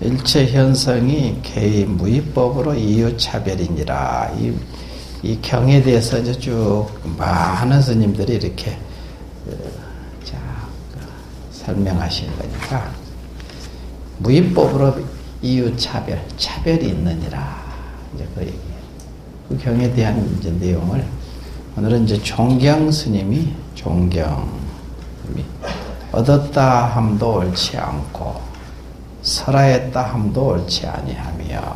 일체 현성이 개의 무위법으로 이유차별이니라. 이 경에 대해서 이제 쭉 많은 스님들이 이렇게 설명하신 거니까, 무위법으로 이유차별, 차별이 있느니라. 이제 그 얘기예요. 그 경에 대한 이제 내용을 오늘은 이제 종경 스님이 얻었다 함도 옳지 않고 설하였다 함도 옳지 아니하며,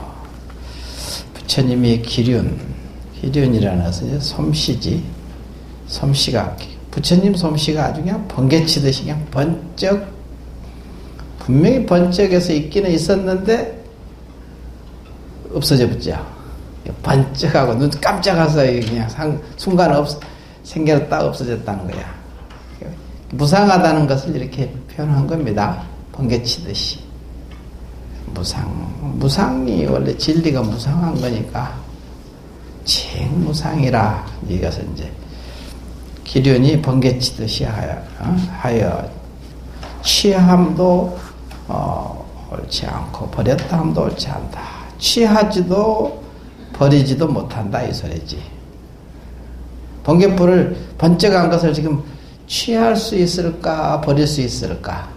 부처님이 기륜이라는 것은 솜씨지, 솜씨가, 부처님 솜씨가 아주 그냥 번개치듯이 그냥 분명히 번쩍해서 있기는 있었는데 없어져 버렸죠. 번쩍하고 눈 깜짝해서 그냥 순간 생겨났다 없어졌다는 거야. 무상하다는 것을 이렇게 표현한 겁니다. 번개치듯이. 무상이 원래 진리가 무상한 거니까 무상이라. 이것은 이제 기륜이 번개치듯이 하여 취함도 옳지 않고 버렸다 함도 옳지 않다. 취하지도 버리지도 못한다, 이 소리지. 번개불을 번쩍한 것을 지금 취할 수 있을까, 버릴 수 있을까?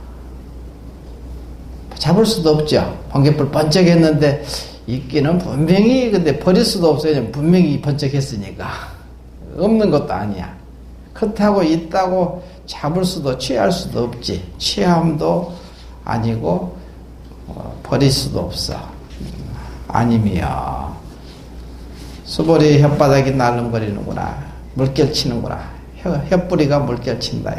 잡을 수도 없죠. 번개불 번쩍했는데 있기는 분명히, 근데 버릴 수도 없어요. 분명히 번쩍했으니까. 없는 것도 아니야. 그렇다고 있다고 잡을 수도 취할 수도 없지. 취함도 아니고 버릴 수도 없어. 아니며 수보리 혓바닥이 날름거리는구나. 물결 치는구나. 혓뿌리가 물결 친다.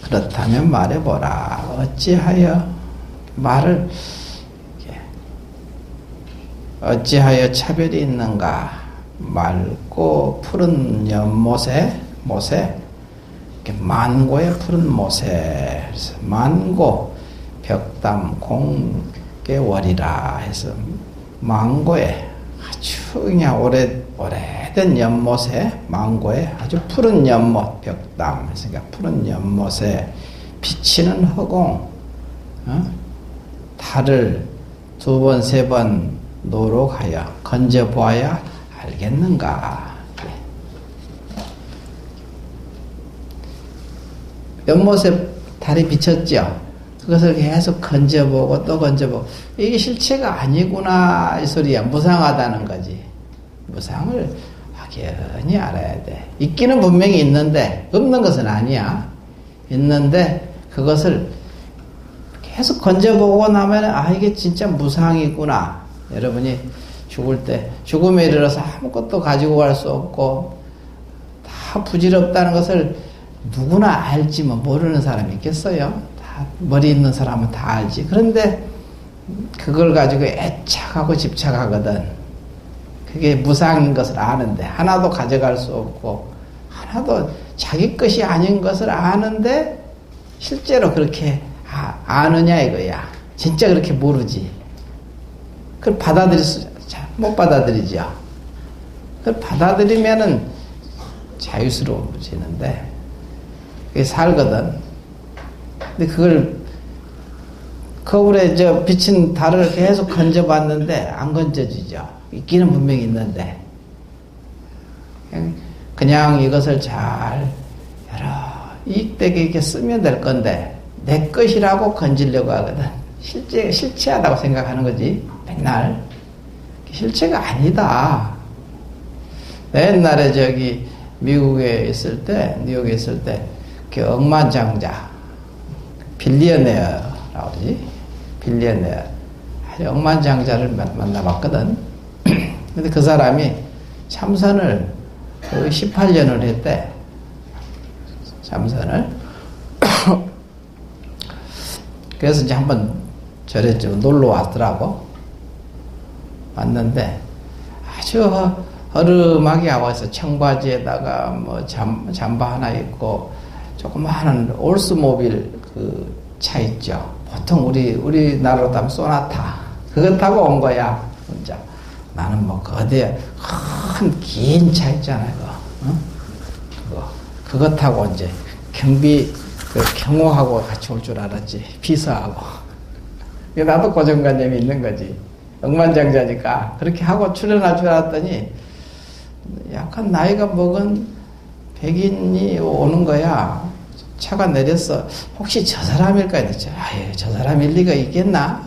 그렇다면 말해보라. 어찌하여 차별이 있는가? 맑고 푸른 연못에, 만고의 푸른 못에, 만고, 벽담, 공개월이라 해서, 만고에, 아주 그냥 오래된 연못에, 만고에 아주 푸른 연못, 벽담, 그러니까 푸른 연못에 비치는 허공, 달을 2번, 3번 노록하여 건져보아야 알겠는가? 연못에 달이 비쳤죠. 그것을 계속 건져보고 또 건져보고, 이게 실체가 아니구나, 이 소리야. 무상하다는 거지. 무상을 확연히 알아야 돼. 있기는 분명히 있는데 없는 것은 아니야. 있는데 그것을 계속 건져보고 나면 이게 진짜 무상이구나. 여러분이 죽을 때, 죽음에 이르러서 아무것도 가지고 갈 수 없고 다 부질없다는 것을 누구나 알지 뭐 모르는 사람이 있겠어요? 다 머리 있는 사람은 다 알지. 그런데 그걸 가지고 애착하고 집착하거든. 그게 무상인 것을 아는데, 하나도 가져갈 수 없고 하나도 자기 것이 아닌 것을 아는데 실제로 그렇게 아느냐 이거야. 진짜 그렇게 모르지. 그걸 못 받아들이죠. 그걸 받아들이면은 자유스러워지는데 그게 살거든. 근데 그걸 거울에 비친 달을 계속 건져봤는데 안 건져지죠. 있기는 분명히 있는데 그냥 이것을 잘 여러 이익되게 이렇게 쓰면 될 건데 내 것이라고 건지려고 하거든. 실체하다고 생각하는 거지. 맨날 실체가 아니다. 옛날에 미국에 있을 때, 뉴욕에 있을 때 그 억만장자 빌리어네어라고 그러지. 빌리어네어 아주 억만장자를 만나봤거든. 근데 그 사람이 참선을 18년을 했대. 참선을. 그래서 이제 한번 절에 좀 놀러 왔더라고. 왔는데 아주 허름하게 와서 청바지에다가 뭐 잠바 하나 입고 조그마한 올스모빌 그 차 있죠. 보통 우리나라로 하면 소나타 그거 타고 온 거야. 혼자. 나는 뭐 거대한 큰 긴 차 있잖아요. 그거 타고 이제 경비 그 경호하고 같이 올 줄 알았지. 비서하고. 나도 고정관념이 있는 거지. 억만장자니까. 그렇게 하고 출연할 줄 알았더니 약간 나이가 먹은 백인이 오는 거야. 차가 내렸어. 혹시 저 사람일까 했지. 아예 저 사람일 리가 있겠나?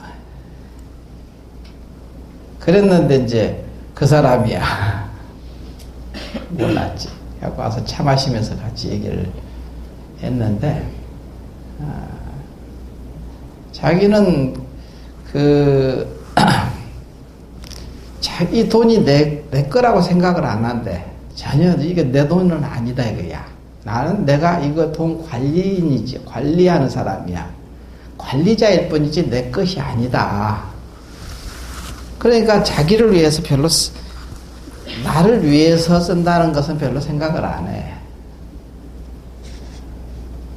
그랬는데 이제 그 사람이야. 몰랐지. 하고 와서 차 마시면서 같이 얘기를 했는데 자기는 자기 돈이 내 거라고 생각을 안 한대. 전혀 이게 내 돈은 아니다 이거야. 나는 내가 이거 돈 관리인이지, 관리하는 사람이야. 관리자일 뿐이지 내 것이 아니다. 그러니까 자기를 위해서 별로 나를 위해서 쓴다는 것은 별로 생각을 안 해.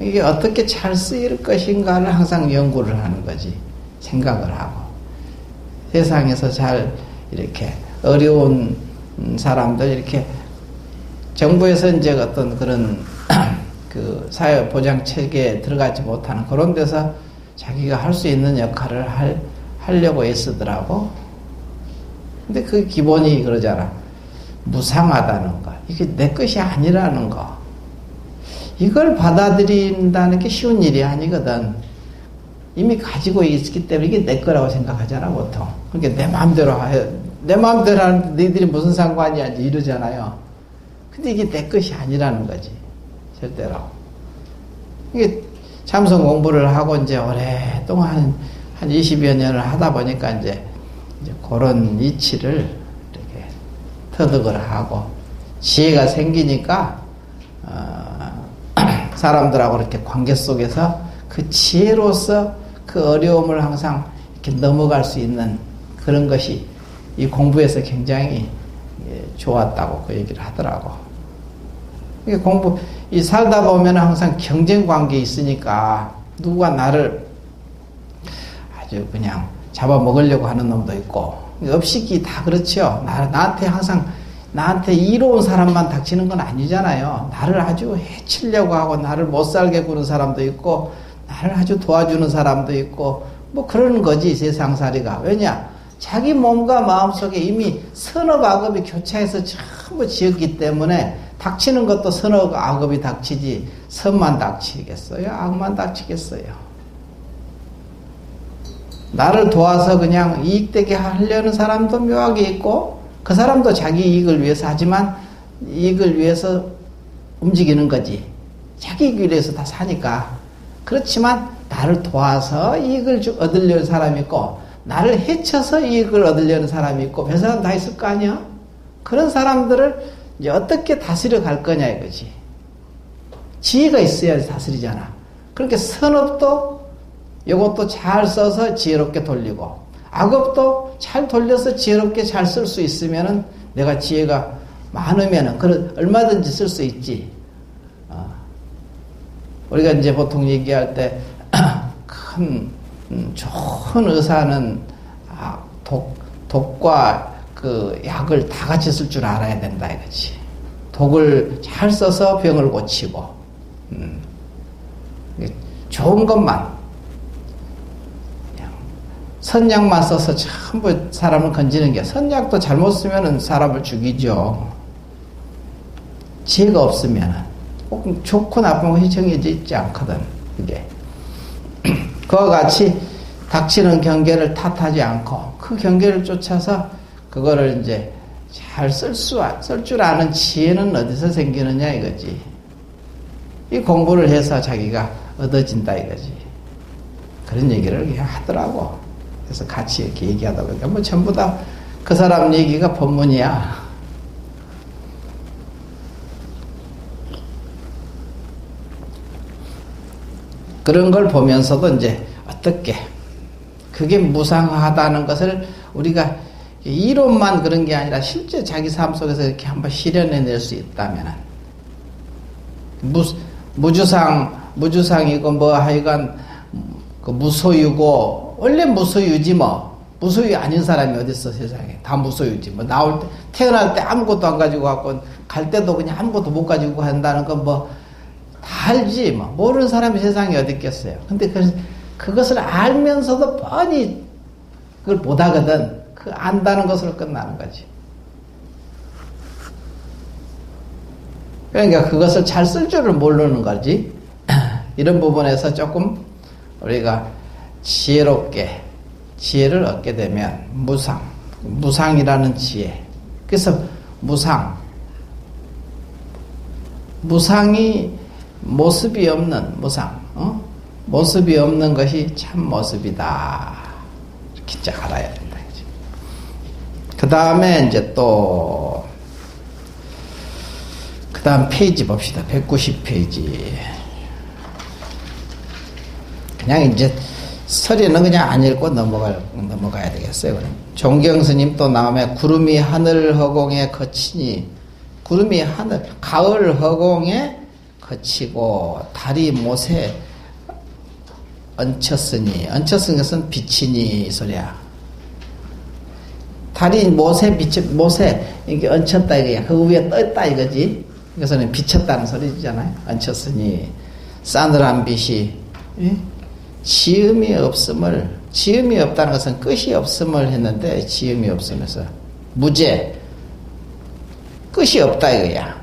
이게 어떻게 잘 쓰일 것인가를 항상 연구를 하는 거지. 생각을 하고. 세상에서 잘 이렇게 어려운 사람들 이렇게 정부에서 이제 어떤 그런 그 사회 보장 체계에 들어가지 못하는 그런 데서 자기가 할 수 있는 역할을 하려고 애쓰더라고. 근데 그 기본이 그러잖아. 무상하다는 거. 이게 내 것이 아니라는 거. 이걸 받아들인다는 게 쉬운 일이 아니거든. 이미 가지고 있기 때문에 이게 내 거라고 생각하잖아, 보통. 그러니까 내 마음대로 해. 내 마음대로 하는데 너희들이 무슨 상관이야, 이러잖아요. 근데 이게 내 것이 아니라는 거지. 절대로. 이게 참선 공부를 하고 이제 오랫동안 한 20여 년을 하다 보니까 이제 그런 이치를 이렇게 터득을 하고 지혜가 생기니까 사람들하고 이렇게 관계 속에서 그 지혜로서 그 어려움을 항상 이렇게 넘어갈 수 있는 그런 것이 이 공부에서 굉장히 좋았다고 그 얘기를 하더라고. 이 살다 보면 항상 경쟁 관계에 있으니까 누가 나를 아주 그냥 잡아먹으려고 하는 놈도 있고, 업식이 다 그렇죠. 나한테 이로운 사람만 닥치는 건 아니잖아요. 나를 아주 해치려고 하고, 나를 못 살게 구는 사람도 있고, 나를 아주 도와주는 사람도 있고, 뭐 그러는 거지, 세상살이가. 왜냐? 자기 몸과 마음속에 이미 선업 악업이 교차해서 전부 지었기 때문에 닥치는 것도 선업 악업이 닥치지 선만 닥치겠어요? 악만 닥치겠어요? 나를 도와서 그냥 이익되게 하려는 사람도 묘하게 있고, 그 사람도 자기 이익을 위해서 하지만 이익을 위해서 움직이는 거지. 자기 이익을 위해서 다 사니까. 그렇지만 나를 도와서 이익을 얻으려는 사람이 있고, 나를 해쳐서 이익을 얻으려는 사람이 있고, 별 사람 다 있을 거 아니야? 그런 사람들을 이제 어떻게 다스려 갈 거냐 이거지. 지혜가 있어야 다스리잖아. 그렇게 선업도 이것도 잘 써서 지혜롭게 돌리고, 악업도 잘 돌려서 지혜롭게 잘 쓸 수 있으면은 내가 지혜가 많으면은 얼마든지 쓸 수 있지. 우리가 이제 보통 얘기할 때 좋은 의사는 독과 그 약을 다 같이 쓸 줄 알아야 된다 이거지. 독을 잘 써서 병을 고치고, 좋은 것만, 그냥 선약만 써서 전부 사람을 건지는 게, 선약도 잘못 쓰면은 사람을 죽이죠. 지혜가 없으면은 꼭 좋고 나쁜 것이 정해져 있지 않거든, 그게. 그와 같이 닥치는 경계를 탓하지 않고 그 경계를 쫓아서 그거를 이제 잘 쓸 줄 아는 지혜는 어디서 생기느냐 이거지. 이 공부를 해서 자기가 얻어진다 이거지. 그런 얘기를 그냥 하더라고. 그래서 같이 이렇게 얘기하다 보니까 뭐 전부 다 그 사람 얘기가 본문이야. 그런 걸 보면서도 이제 어떻게 그게 무상하다는 것을 우리가 이론만 그런 게 아니라 실제 자기 삶 속에서 이렇게 한번 실현해낼 수 있다면은, 무주상이고 뭐 하여간 그 무소유고, 원래 무소유지 뭐. 무소유 아닌 사람이 어딨어 세상에. 다 무소유지 뭐. 태어날 때 아무것도 안 가지고 갔고 갈 때도 그냥 아무것도 못 가지고 한다는 건 뭐 다 알지. 뭐. 모르는 사람이 세상에 어디 있겠어요. 근데 그것을 알면서도 뻔히 그걸 못하거든. 그 안다는 것으로 끝나는 거지. 그러니까 그것을 잘 쓸 줄을 모르는 거지. 이런 부분에서 조금 우리가 지혜롭게 지혜를 얻게 되면 무상이라는 지혜. 그래서 무상이 모습이 없는 모습이 없는 것이 참 모습이다. 이렇게 딱 알아야 된다. 그 다음에 이제 또 그 다음 페이지 봅시다. 190페이지. 그냥 이제 서리는 그냥 안 읽고 넘어가야 되겠어요. 그럼. 종경스님 또 나오면 구름이 하늘 허공에 거치니, 구름이 가을 허공에 거치고 달이 못에 얹혔으니 것은 비치니 이 소리야. 달이 못에 이게 얹혔다 이거야. 그 위에 떴다 이거지. 이것은 비쳤다는 소리잖아요. 얹혔으니 싸늘한 빛이 지음이 없다는 것은 끝이 없음을 했는데 지음이 없으면서 무제 끝이 없다 이거야.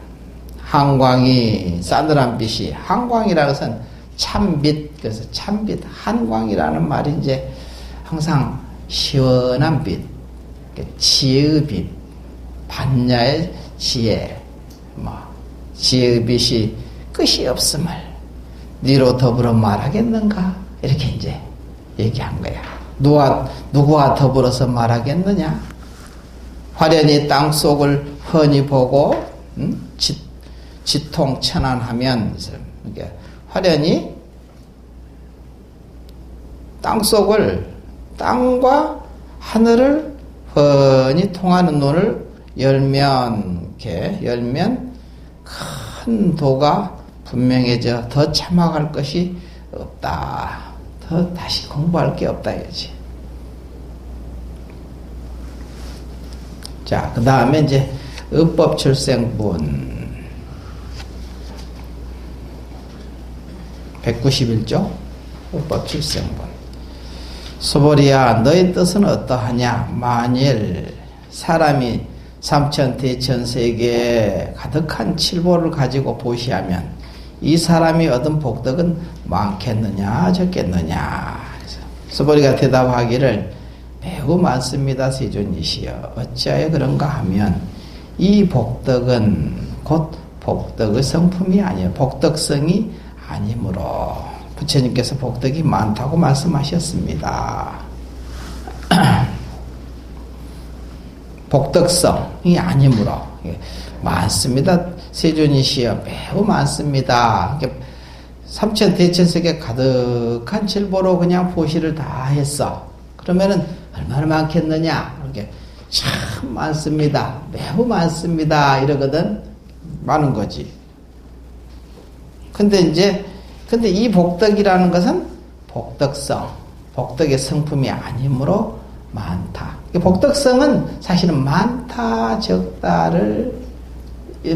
한광이 싸늘한 빛이 한광이라는 것은 참빛. 그래서 참빛 한광이라는 말이 이제 항상 시원한 빛, 지혜의 빛, 반야의 지혜, 지혜의 빛이 끝이 없음을 니로 더불어 말하겠는가? 이렇게 이제 얘기한 거야. 누구와 더불어서 말하겠느냐? 화련히 땅 속을 훤히 보고, 지통천안하면, 그러니까 화련히 땅과 하늘을 훤히 통하는 눈을 열면 큰 도가 분명해져 더 참학할 것이 없다. 더 다시 공부할 게 없다 이거지. 자, 그 다음에 이제 의법출생분 191조 의법출생분. 소보리야, 너의 뜻은 어떠하냐? 만일 사람이 삼천대천세계에 가득한 칠보를 가지고 보시하면 이 사람이 얻은 복덕은 많겠느냐 적겠느냐? 소보리가 대답하기를 매우 많습니다. 세존이시여. 어찌하여 그런가 하면 이 복덕은 곧 복덕의 성품이 아니에요. 복덕성이 아니므로 부처님께서 복덕이 많다고 말씀하셨습니다. 복덕성이 아니므로 많습니다. 세존이시여 매우 많습니다. 삼천대천세계 가득한 칠보로 그냥 보시를 다 했어. 그러면은 얼마나 많겠느냐? 이렇게 참 많습니다. 매우 많습니다. 이러거든. 많은 거지. 근데 이 복덕이라는 것은 복덕의 성품이 아니므로 많다. 복덕성은 사실은 많다, 적다를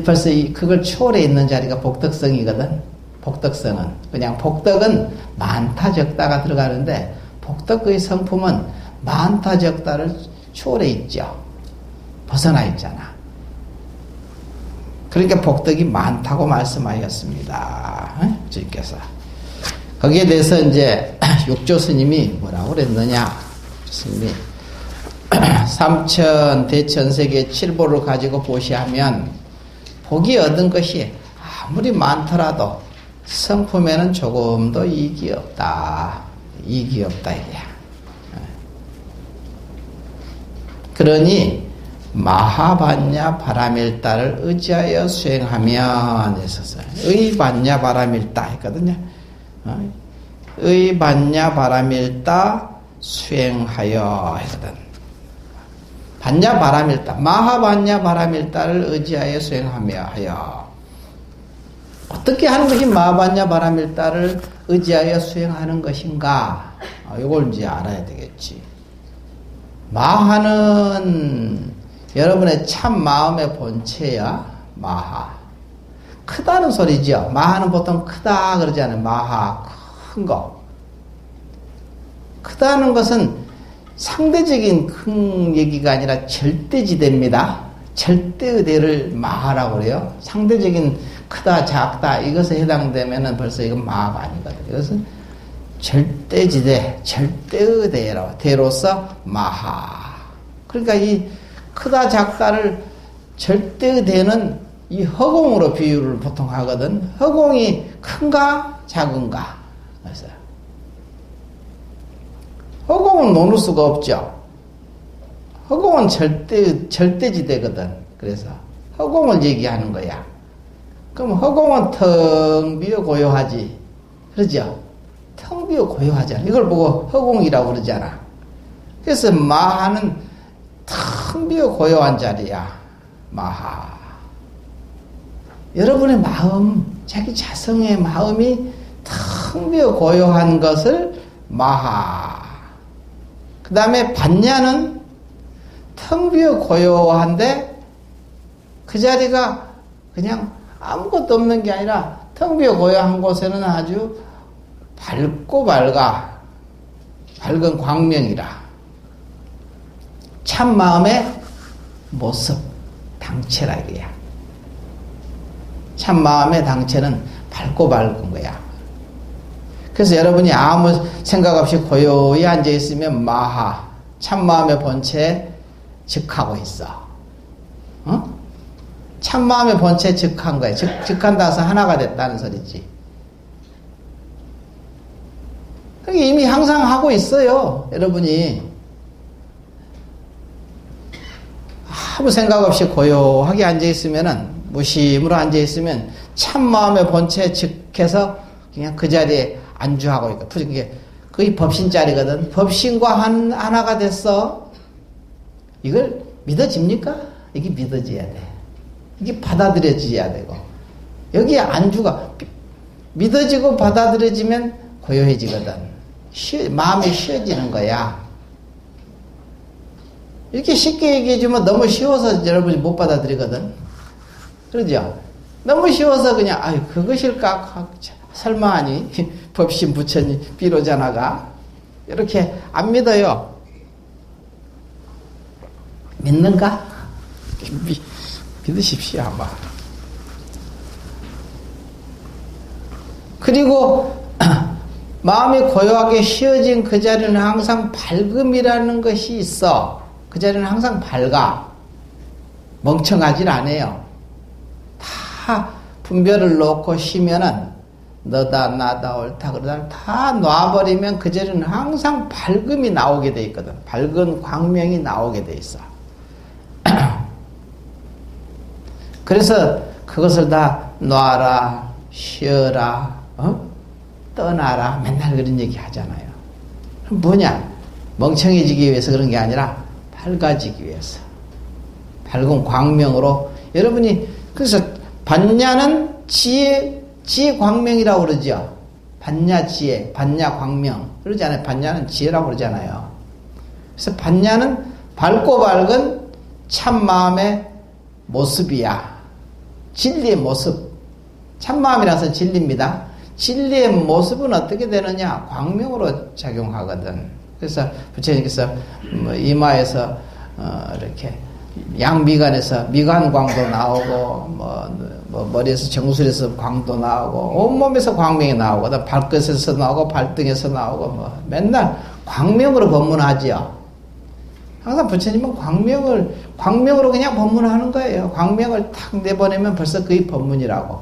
벌써 그걸 초월해 있는 자리가 복덕성이거든. 복덕성은 그냥 복덕은 많다, 적다가 들어가는데 복덕의 성품은 많다, 적다를 초월해 있죠. 벗어나 있잖아. 그러니까 복덕이 많다고 말씀하셨습니다. 주님께서. 거기에 대해서 이제 육조 스님이 뭐라고 그랬느냐? 스님이 삼천대천세계 칠보를 가지고 보시하면 복이 얻은 것이 아무리 많더라도 성품에는 조금도 이익이 없다. 이익이 없다 이게. 그러니 마하반야 바라밀다를 의지하여 수행하면 했었어요. 의반야 바라밀다 했거든요. 의반야 바라밀다 수행하여 했거든. 반야 바라밀다, 마하반야 바라밀다를 의지하여 수행하며 하여. 어떻게 하는 것이 마하반야 바라밀다를 의지하여 수행하는 것인가? 이걸 이제 알아야 되겠지. 마하는 여러분의 참 마음의 본체야. 마하. 크다는 소리죠. 마하는 보통 크다 그러지 않아요. 마하, 큰 거. 크다는 것은 상대적인 큰 얘기가 아니라 절대지대입니다. 절대의대를 마하라고 그래요. 상대적인 크다, 작다 이것에 해당되면은 벌써 이건 마하가 아니거든요. 이것은 절대지대, 절대의대라고 대로서 마하. 그러니까 이 크다, 작다를 절대의대는 이 허공으로 비유를 보통 하거든. 허공이 큰가, 작은가. 그래서 허공은 노릴 수가 없죠. 허공은 절대지대거든. 그래서 허공을 얘기하는 거야. 그럼 허공은 텅 비어 고요하지. 그러죠? 텅 비어 고요하잖아. 이걸 보고 허공이라고 그러잖아. 그래서 마하는 텅 비어 고요한 자리야. 마하. 여러분의 마음, 자기 자성의 마음이 텅 비어 고요한 것을 마하. 그 다음에 반야는 텅 비어 고요한데 그 자리가 그냥 아무것도 없는 게 아니라 텅 비어 고요한 곳에는 아주 밝고 밝은 광명이라. 참 마음의 모습, 당체라 이거야. 참 마음의 당체는 밝고 밝은 거야. 그래서 여러분이 아무 생각 없이 고요히 앉아 있으면 마하, 참 마음의 본체에 즉하고 있어. 어? 참 마음의 본체에 즉한 거야. 즉한다 해서 하나가 됐다는 소리지. 이미 항상 하고 있어요. 여러분이 아무 생각 없이 고요하게 앉아 있으면은, 무심으로 앉아 있으면 참 마음의 본체에 즉해서 그냥 그 자리에 안주하고 있고, 그게 거의 법신 자리거든. 법신과 하나가 됐어. 이걸 믿어집니까? 이게 믿어져야 돼. 이게 받아들여져야 되고, 여기에 안주가 믿어지고 받아들여지면 고요해지거든. 마음이 쉬어지는 거야. 이렇게 쉽게 얘기해주면 너무 쉬워서 여러분이 못 받아들이거든. 그러죠? 너무 쉬워서 그냥 아유 그것일까? 설마 아니? 법신 부처님 비로자나가 이렇게 안 믿어요. 믿는가? 믿으십시오 아마. 그리고 마음이 고요하게 쉬어진 그 자리는 항상 밝음이라는 것이 있어. 그 자리는 항상 밝아. 멍청하질 않아요. 다 분별을 놓고 쉬면은 너다 나다 옳다 그러다 다 놔버리면 그 자리는 항상 밝음이 나오게 돼 있거든. 밝은 광명이 나오게 돼 있어. 그래서 그것을 다 놔라, 쉬어라, 떠나라 맨날 그런 얘기 하잖아요. 그럼 뭐냐? 멍청해지기 위해서 그런 게 아니라 밝아지기 위해서. 밝은 광명으로 여러분이 그래서 반야는 지혜 광명이라고 그러죠. 반야 지혜, 반야 광명 그러지 않아요. 반야는 지혜라고 그러잖아요. 그래서 반야는 밝고 밝은 참 마음의 모습이야. 진리의 모습. 참 마음이라서 진리입니다. 진리의 모습은 어떻게 되느냐? 광명으로 작용하거든. 그래서 부처님께서 이마에서 이렇게 양미간에서 미간광도 나오고 머리에서 정수리에서 광도 나오고 온몸에서 광명이 나오고 발끝에서 나오고 발등에서 나오고 맨날 광명으로 법문하지요. 항상 부처님은 광명으로 그냥 법문하는 거예요. 광명을 탁 내보내면 벌써 그게 법문이라고.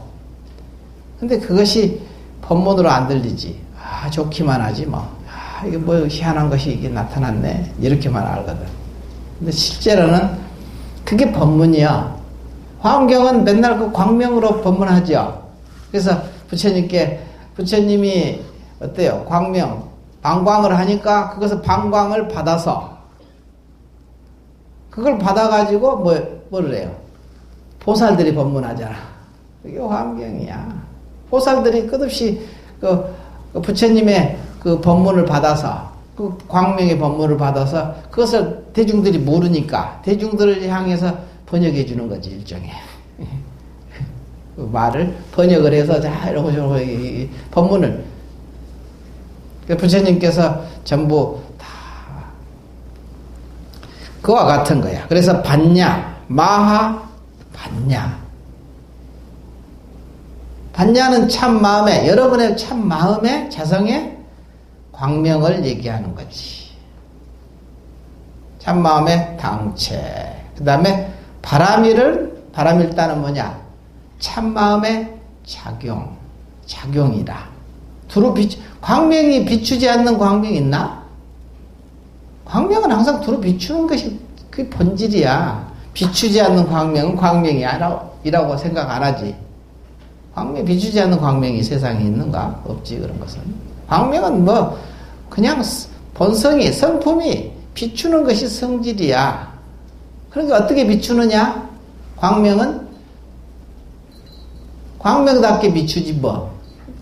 근데 그것이 법문으로 안 들리지. 아, 좋기만 하지 뭐. 아, 이게 뭐 희한한 것이 이게 나타났네. 이렇게만 알거든. 근데 실제로는 그게 법문이야. 화엄경은 맨날 그 광명으로 법문하죠. 그래서 부처님이 어때요? 방광을 하니까 그것을 방광을 받아서 그걸 받아가지고 뭐를 해요? 보살들이 법문하잖아. 그게 화엄경이야. 보살들이 끝없이 그 부처님의 그 법문을 받아서 그 광명의 법문을 받아서 그것을 대중들이 모르니까 대중들을 향해서 번역해 주는 거지 일종의. 그 말을 번역을 해서 자 이러고 저러고 이 법문을 부처님께서 전부 다 그와 같은 거야. 그래서 반냐, 마하, 반냐. 반냐는 참 마음에, 여러분의 참 마음에, 자성의 광명을 얘기하는 거지. 참 마음의 당체. 그 다음에 바람일다는 뭐냐? 참 마음의 작용이다. 두루 광명이 비추지 않는 광명이 있나? 광명은 항상 두루 비추는 것이 그 본질이야. 비추지 않는 광명은 광명이 아니라고 생각 안 하지. 광명 비추지 않는 광명이 세상에 있는가? 없지, 그런 것은. 광명은 뭐 그냥 본성이, 성품이 비추는 것이 성질이야. 그러니까 어떻게 비추느냐? 광명은 광명답게 비추지 뭐.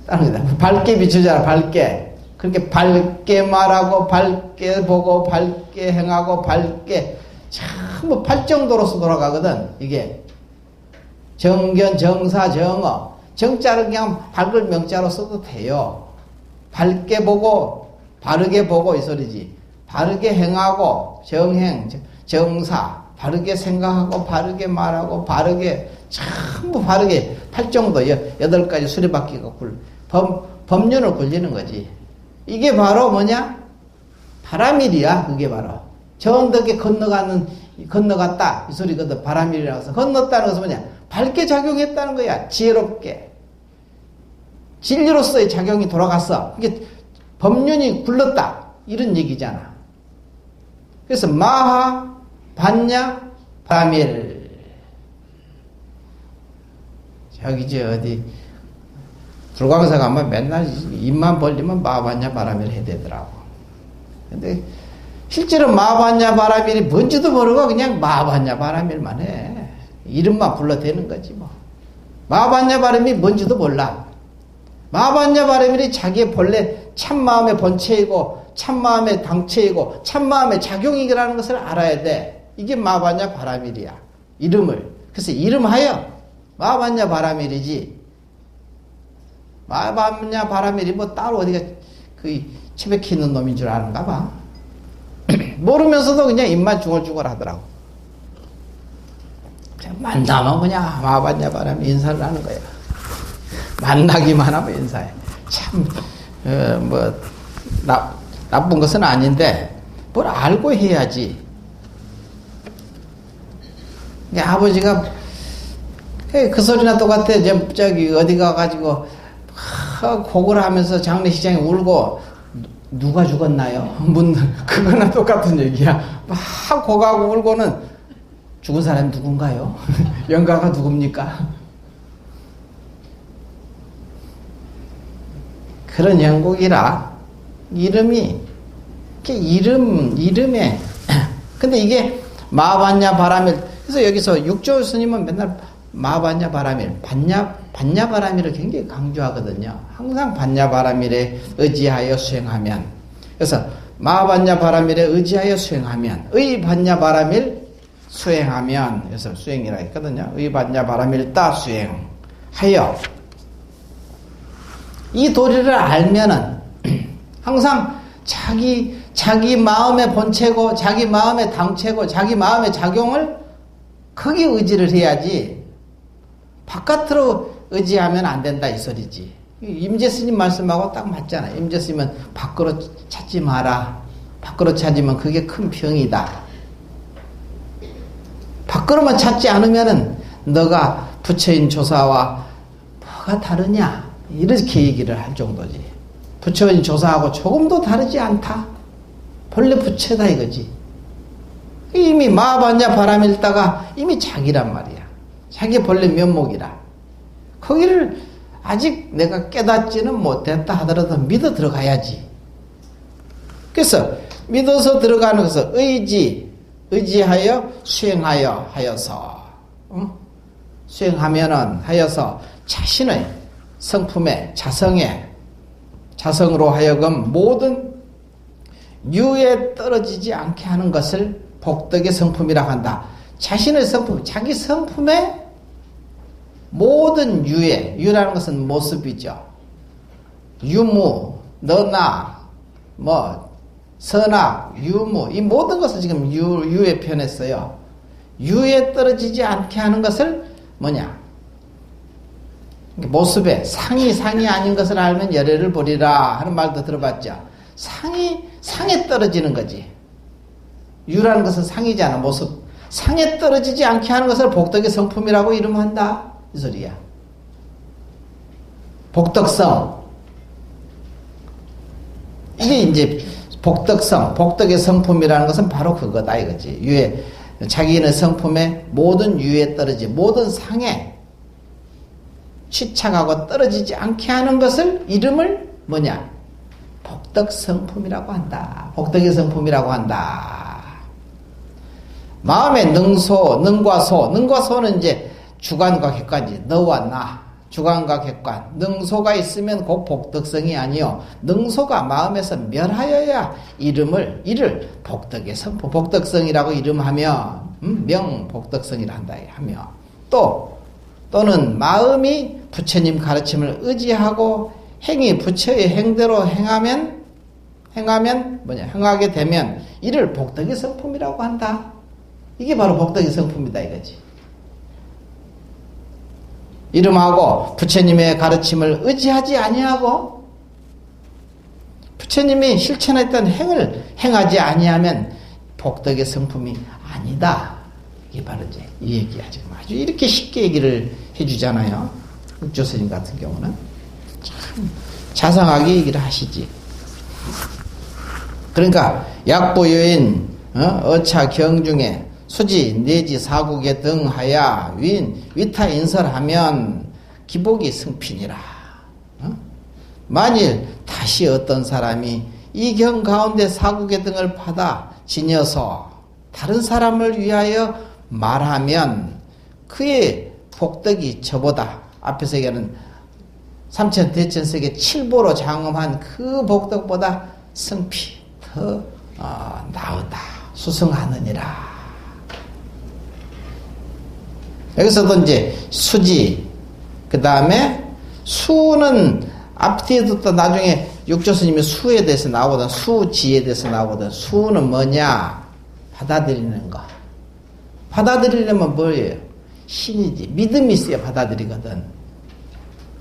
다른 거다. 밝게 비추잖아, 밝게. 그렇게 밝게 말하고, 밝게 보고, 밝게 행하고, 밝게 전부 팔정도로서 돌아가거든, 이게. 정견, 정사, 정어. 정자를 그냥 밝을 명자로 써도 돼요. 밝게 보고, 바르게 보고, 이 소리지. 바르게 행하고, 정행, 정사. 바르게 생각하고, 바르게 말하고, 바르게, 전부 바르게. 팔정도, 8가지 수레바퀴가 법륜을 굴리는 거지. 이게 바로 뭐냐? 바람일이야, 그게 바로. 저 언덕에 건너갔다. 이 소리거든. 바람일이라고 해서. 건넜다는 것은 뭐냐? 밝게 작용했다는 거야. 지혜롭게. 진리로서의 작용이 돌아갔어. 이게 법륜이 굴렀다. 이런 얘기잖아. 그래서 마하, 반냐, 바람일. 저기 어디 불광사 가면 맨날 입만 벌리면 마반냐 바람일 해야 되더라고. 근데 실제로 마반냐 바람일이 뭔지도 모르고 그냥 마반냐 바람일만 해. 이름만 불러대는 거지 뭐. 마반냐 바람이 뭔지도 몰라. 마반냐 바람일이 자기의 본래 참마음의 본체이고 참마음의 당체이고 참마음의 작용이라는 것을 알아야 돼. 이게 마반냐 바람일이야. 이름을. 그래서 이름하여 마반냐 바람일이지. 마반냐 바람일이 뭐 따로 어디가 그 채백히 있는 놈인 줄 아는가 봐. 모르면서도 그냥 입만 중얼중얼 하더라고. 만나면 그냥 마반냐 바람일 인사를 하는 거야. 만나기만 하면 인사해. 참 나쁜 것은 아닌데 뭘 알고 해야지. 아버지가 그 소리나 똑같아. 저기 어디 가가지고 곡을 하면서 장례식장에 울고 누가 죽었나요? 그거나 똑같은 얘기야. 막 곡하고 울고는 죽은 사람이 누군가요? 영가가 누굽니까? 그런 영국이라 이름에 근데 이게 마반냐 바람일. 그래서 여기서 육조 스님은 맨날 마반냐 바람일, 반냐 바람일을 굉장히 강조하거든요. 항상 반냐 바람일에 의지하여 수행하면. 그래서 마반냐 바람일에 의지하여 수행하면, 의 반냐 바람일 수행하면. 그래서 수행이라 했거든요. 의 반냐 바람일 따 수행하여. 이 도리를 알면은 항상 자기 마음의 본체고, 자기 마음의 당체고, 자기 마음의 작용을 거기 의지를 해야지. 바깥으로 의지하면 안 된다 이 소리지. 임재스님 말씀하고 딱 맞잖아요. 임재스님은 밖으로 찾지 마라. 밖으로 찾으면 그게 큰 병이다. 밖으로만 찾지 않으면은 너가 부처인 조사와 뭐가 다르냐 이렇게 얘기를 할 정도지. 부처인 조사하고 조금도 다르지 않다. 본래 부처다 이거지. 이미 마반냐 바람일다가 이미 자기란 말이야. 자기 본래 면목이라. 거기를 아직 내가 깨닫지는 못했다 하더라도 믿어 들어가야지. 그래서 믿어서 들어가는 것은 의지하여 수행하여 하여서 수행하면은 하여서 자신의 성품에 자성으로 하여금 모든 유에 떨어지지 않게 하는 것을 복덕의 성품이라고 한다. 자신의 성품, 자기 성품에 모든 유라는 것은 모습이죠. 유무, 너나, 선악, 유무, 이 모든 것을 지금 유에 표현했어요. 유에 떨어지지 않게 하는 것을 뭐냐? 모습에 상이 아닌 것을 알면 열애를 보리라 하는 말도 들어봤죠. 상에 떨어지는 거지. 유라는 것은 상이잖아, 모습. 상에 떨어지지 않게 하는 것을 복덕의 성품이라고 이름한다. 이 소리야. 복덕성. 이게 이제 복덕성, 복덕의 성품이라는 것은 바로 그거다 이거지. 유에, 자기의 성품에 모든 유에 떨어지, 모든 상에 취착하고 떨어지지 않게 하는 것을 이름을 뭐냐? 복덕성품이라고 한다. 복덕의 성품이라고 한다. 마음의 능과 소는 이제 주관과 객관이지. 너와 나, 주관과 객관. 능소가 있으면 곧 복덕성이 아니요. 능소가 마음에서 멸하여야 이를 복덕의 성품, 복덕성이라고 이름하며 명복덕성이라 한다 하며 또는 마음이 부처님 가르침을 의지하고 행이 부처의 행대로 행하면 행하게 되면 이를 복덕의 성품이라고 한다. 이게 바로 복덕의 성품이다 이거지. 이름하고 부처님의 가르침을 의지하지 아니하고 부처님이 실천했던 행을 행하지 아니하면 복덕의 성품이 아니다. 이게 바로 이제 이 얘기야. 지금 아주 이렇게 쉽게 얘기를 해주잖아요. 육조스님 같은 경우는 참 자상하게 얘기를 하시지. 그러니까 약보여인 어차 경중에 수지 내지 사국에 등하야 위타 인설하면 기복이 승핀이라. 만일 다시 어떤 사람이 이 경 가운데 사국의 등을 받아 지녀서 다른 사람을 위하여 말하면 그의 복덕이 저보다 앞에서 얘기하는 삼천대천세계 7보로 장엄한 그 복덕보다 승피 더 나으다 수승하느니라. 여기서도 이제 수지, 그 다음에 수는 앞뒤에도 또 나중에 육조스님이 수에 대해서 나오거든. 수지에 대해서 나오거든. 수는 뭐냐? 받아들이는 거. 받아들이려면 뭐예요? 신이지. 믿음이 있어야 받아들이거든.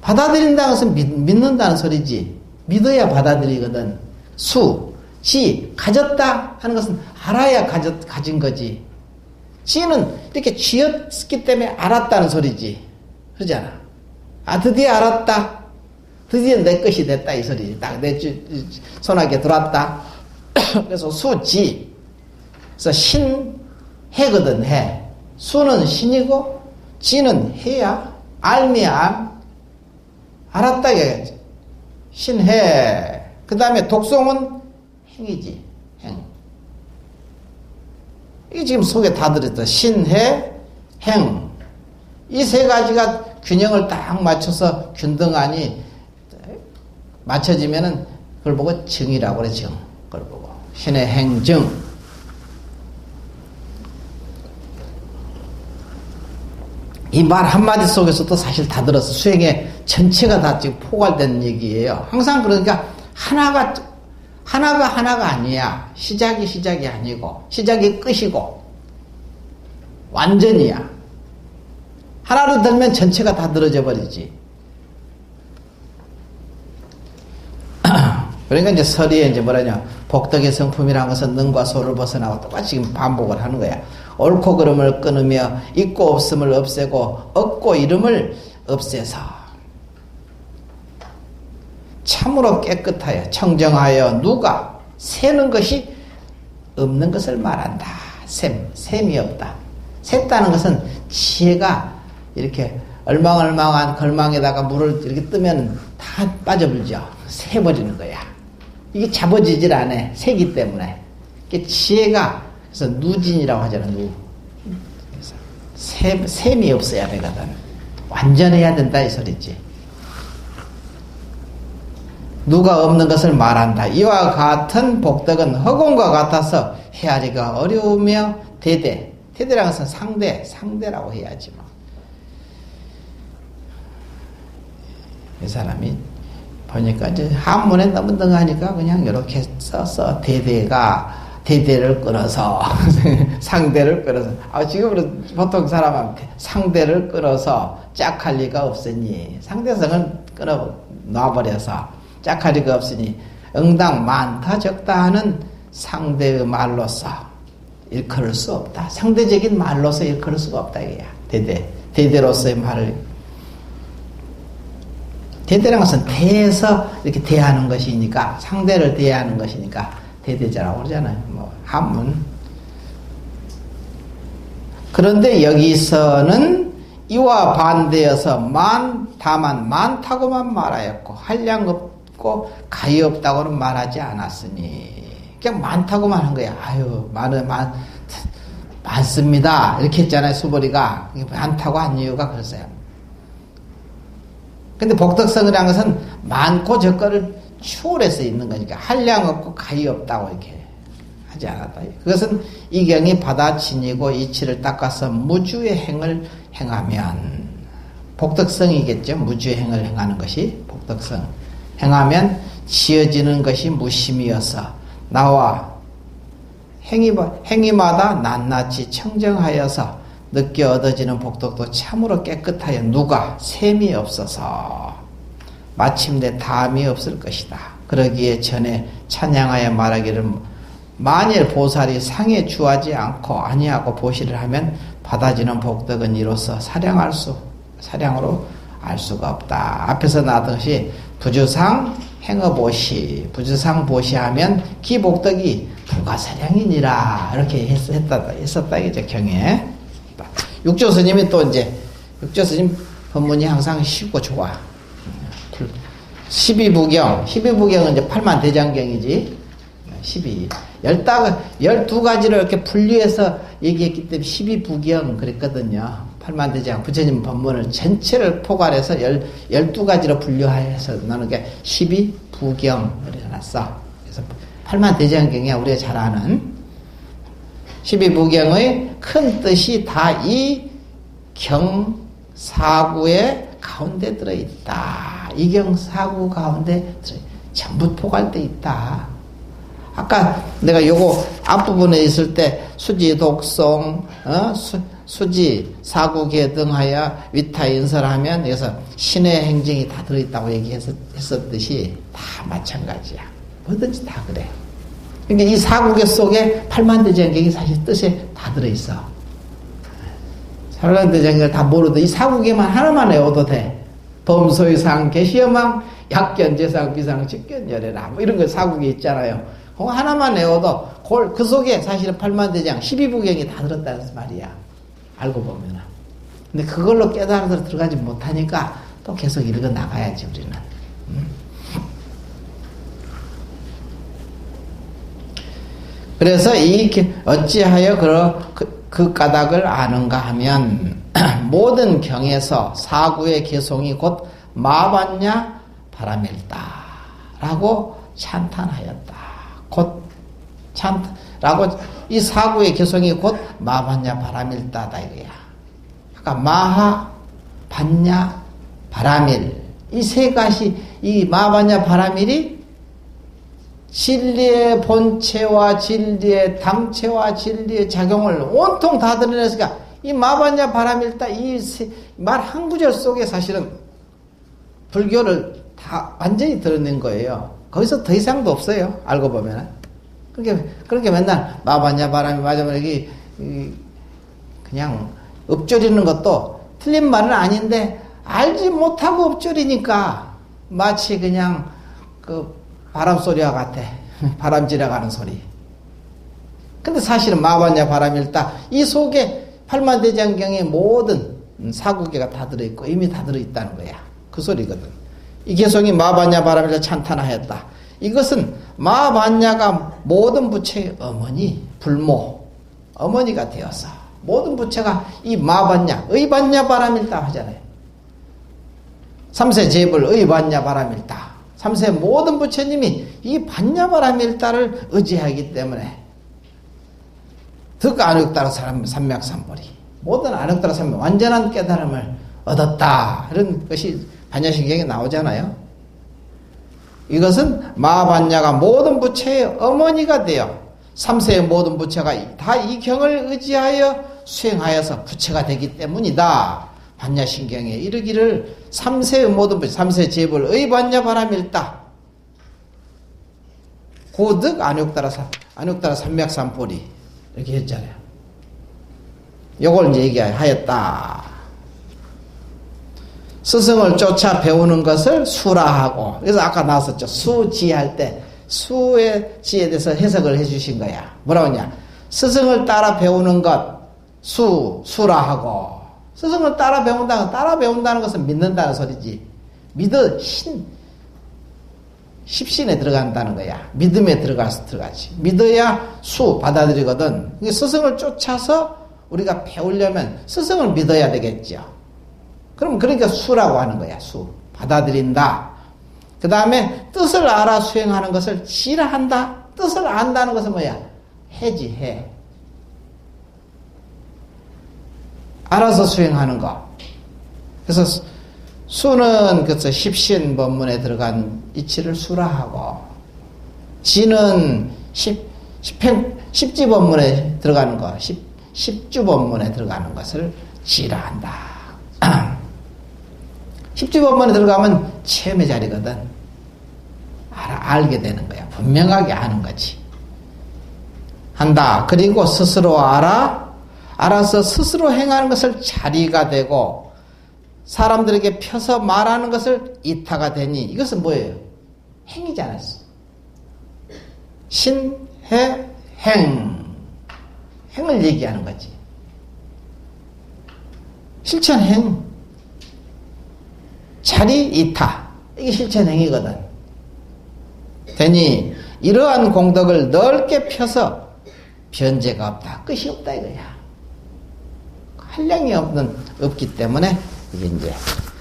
받아들인다는 것은 믿는다는 소리지. 믿어야 받아들이거든. 수, 지, 가졌다 하는 것은 알아야 가진 거지. 지는 이렇게 쥐었기 때문에 알았다는 소리지. 그러잖아. 드디어 알았다. 드디어 내 것이 됐다 이 소리지. 딱 내 손아귀에 들어왔다. 그래서 수지. 그래서 신해거든 해. 수는 신이고 지는 해야. 알미야. 알았다 이거지. 신해. 그 다음에 독송은 행이지. 행. 이게 지금 속에 다 들었다. 신해, 행. 이 세 가지가 균형을 딱 맞춰서 균등하니 맞춰지면은 그걸 보고 정이라고 그래, 정. 그걸 보고. 신해, 행, 정. 이 말 한마디 속에서도 사실 다 들었어. 수행의 전체가 다 지금 포괄된 얘기예요. 항상 그러니까 하나가 아니야. 시작이 아니고 시작이 끝이고 완전이야. 하나로 들면 전체가 다 들어져 버리지. 그러니까 이제 서리에 이제 뭐라냐, 복덕의 성품이라는 것은 능과 소를 벗어나고 똑같이 지금 반복을 하는 거야. 옳고 그름을 끊으며 있고 없음을 없애고 없고 이름을 없애서 참으로 깨끗하여 청정하여 누가 세는 것이 없는 것을 말한다. 셈이 없다. 샜다는 것은 지혜가 이렇게 얼망얼망한 걸망에다가 물을 이렇게 뜨면 다 빠져불죠. 새버리는 거야. 이게 잡아지질 않아. 새기 때문에. 이게 지혜가 그래서 누진이라고 하잖아. 그래서 셈이 없어야 되거든. 완전해야 된다 이 소리지. 누가 없는 것을 말한다. 이와 같은 복덕은 허공과 같아서 헤아리기가 어려우며 대대라는 것은 상대라고 해야지 뭐. 이 사람이 보니까 이제 한문에 너무 능하니까 그냥 이렇게 써서 대대를 끊어서 상대를 끊어서 지금은 보통 사람한테 상대를 끊어서 짝할 리가 없으니 상대성은 끊어 놔버려서 짝할 리가 없으니 응당 많다 적다 하는 상대의 말로서 일컬을 수 없다. 상대적인 말로서 일컬을 수가 없다 이거야. 대대로서의 말을. 대대라는 것은 대해서 이렇게 대하는 것이니까 상대를 대하는 것이니까 대대자라고 그러잖아요. 뭐 한문. 그런데 여기서는 이와 반대여서 다만 많다고만 말하였고 한량 없고 가히 없다고는 말하지 않았으니 그냥 많다고만 한 거야. 많습니다. 이렇게 했잖아요. 수보리가 많다고 한 이유가 그랬어요. 근데 복덕성이라는 것은 많고 적거를 추월해서 있는 거니까 한량 없고 가히 없다고 이렇게 하지 않았다. 그것은 이 경이 받아치니고 이치를 닦아서 무주의 행을 행하면 복덕성이겠죠. 무주의 행을 행하는 것이 복덕성. 행하면 지어지는 것이 무심이어서 나와 행위마다 낱낱이 청정하여서 늦게 얻어지는 복덕도 참으로 깨끗하여 누가 셈이 없어서 마침내 담이 없을 것이다. 그러기에 전에 찬양하여 말하기를 만일 보살이 상에 주하지 않고 아니하고 보시를 하면 받아지는 복덕은 이로써 사량으로 알 수가 없다. 앞에서 나왔듯이 부주상 행어보시, 부주상 보시하면 기복덕이 불가사량이니라 이렇게 했었다 이제 경에. 육조 스님이 또 이제 육조 스님 법문이 항상 쉽고 좋아. 12부경은 이제 8만대장경이지. 12가지를 이렇게 분리해서 얘기했기 때문에 12부경 그랬거든요. 8만대장 부처님 법문을 전체를 포괄해서 12가지로 분류해서 나는 게 12부경을 해놨어. 그래서 8만대장경이야 우리가 잘 아는 12부경의 큰 뜻이 다 이 경사구의 가운데 들어있다. 이 경사구 가운데 전부 포괄되어 있다. 아까 내가 요거 앞부분에 있을 때 수지 독송, 수지 사구계 등하여 위타인설하면 여기서 신의 행정이 다 들어있다고 얘기했었듯이 다 마찬가지야. 뭐든지 다 그래. 그러니까 이 사구계 속에 8만대장경이 사실 뜻에 다 들어있어. 8만대장경을 다 모르도 이 사구계만 하나만 외워도 돼. 범소유상 개시여망 약견재상 비상 직견열애라 뭐 이런 거 사구계 있잖아요. 그거 하나만 외워도 그 속에 사실은 8만대장 12부경이 다 들었다는 말이야. 알고 보면은. 근데 그걸로 깨달아서 들어가지 못하니까 또 계속 읽어 나가야지 우리는. 그래서 어찌하여 그 까닭을 아는가 하면 모든 경에서 사구의 개송이 곧 마반야 바라밀다라고 찬탄하였다. 라고 이 사구의 개송이 곧 마반야 바라밀다다 이거야. 아까 마하, 반야, 바라밀 이 세 가지 이 마반야 바라밀이 진리의 본체와 진리의 당체와 진리의 작용을 온통 다 드러냈으니까 이 마반야 바라밀다 이 말 한 구절 속에 사실은 불교를 다 완전히 드러낸 거예요. 거기서 더 이상도 없어요. 알고 보면은. 그렇게 맨날 마반야 바람이 맞으면 여기 그냥 읊조리는 것도 틀린 말은 아닌데 알지 못하고 읊조리니까 마치 그냥 그 바람소리와 같아. 바람 지나가는 소리. 근데 사실은 마반야 바람일다. 이 속에 팔만대장경의 모든 사구계가 다 들어있고 이미 다 들어있다는 거야. 그 소리거든. 이 개송이 마반야 바람일다 찬탄하였다. 이것은 마반야가 모든 부처의 어머니, 불모, 어머니가 되어서 모든 부처가 이 마반야, 의반야 바람일다 하잖아요. 삼세 제불 의반야 바람일다. 삼세 모든 부처님이 이 반야 바람일다를 의지하기 때문에 득 안익다라 삼맥삼보리 모든 안익다라 삼맥 완전한 깨달음을 얻었다. 이런 것이 반야신경에 나오잖아요. 이것은 마반야가 모든 부처의 어머니가 되어 3세의 모든 부처가 다 이 경을 의지하여 수행하여서 부처가 되기 때문이다. 반야신경에 이르기를 3세의 모든 부처 3세 제불 의반야 바람일다. 고득 안욕따라 삼맥삼보리 이렇게 했잖아요. 요걸 이제 얘기하였다. 스승을 쫓아 배우는 것을 수라하고, 그래서 아까 나왔었죠. 수지할 때 수의 지에 대해서 해석을 해주신 거야. 뭐라고 하냐? 스승을 따라 배우는 것 수라하고, 스승을 따라 배운다는 것은 믿는다는 소리지. 십신에 들어간다는 거야. 믿음에 들어가지. 믿어야 받아들이거든. 스승을 쫓아서 우리가 배우려면 스승을 믿어야 되겠죠. 그러니까 수라고 하는 거야. 받아들인다. 그 다음에 뜻을 알아 수행하는 것을 지라한다. 뜻을 안다는 것은 뭐야? 해. 알아서 수행하는 거. 그래서 수는 그래서 십신 법문에 들어간 이치를 수라하고, 지는 십지 법문에 들어가는 거, 십주 법문에 들어가는 것을 지라한다. 십주 법문에 들어가면 체험의 자리거든. 알게 되는 거야. 분명하게 아는 거지. 한다. 그리고 스스로 알아서 스스로 행하는 것을 자리가 되고, 사람들에게 펴서 말하는 것을 이타가 되니, 이것은 뭐예요? 행이지 않았어. 행을 얘기하는 거지. 실천행, 자리 이타, 이게 실천행이거든. 되니 이러한 공덕을 넓게 펴서 변제가 없다, 끝이 없다 이거야. 한량이 없기 때문에 이게 이제,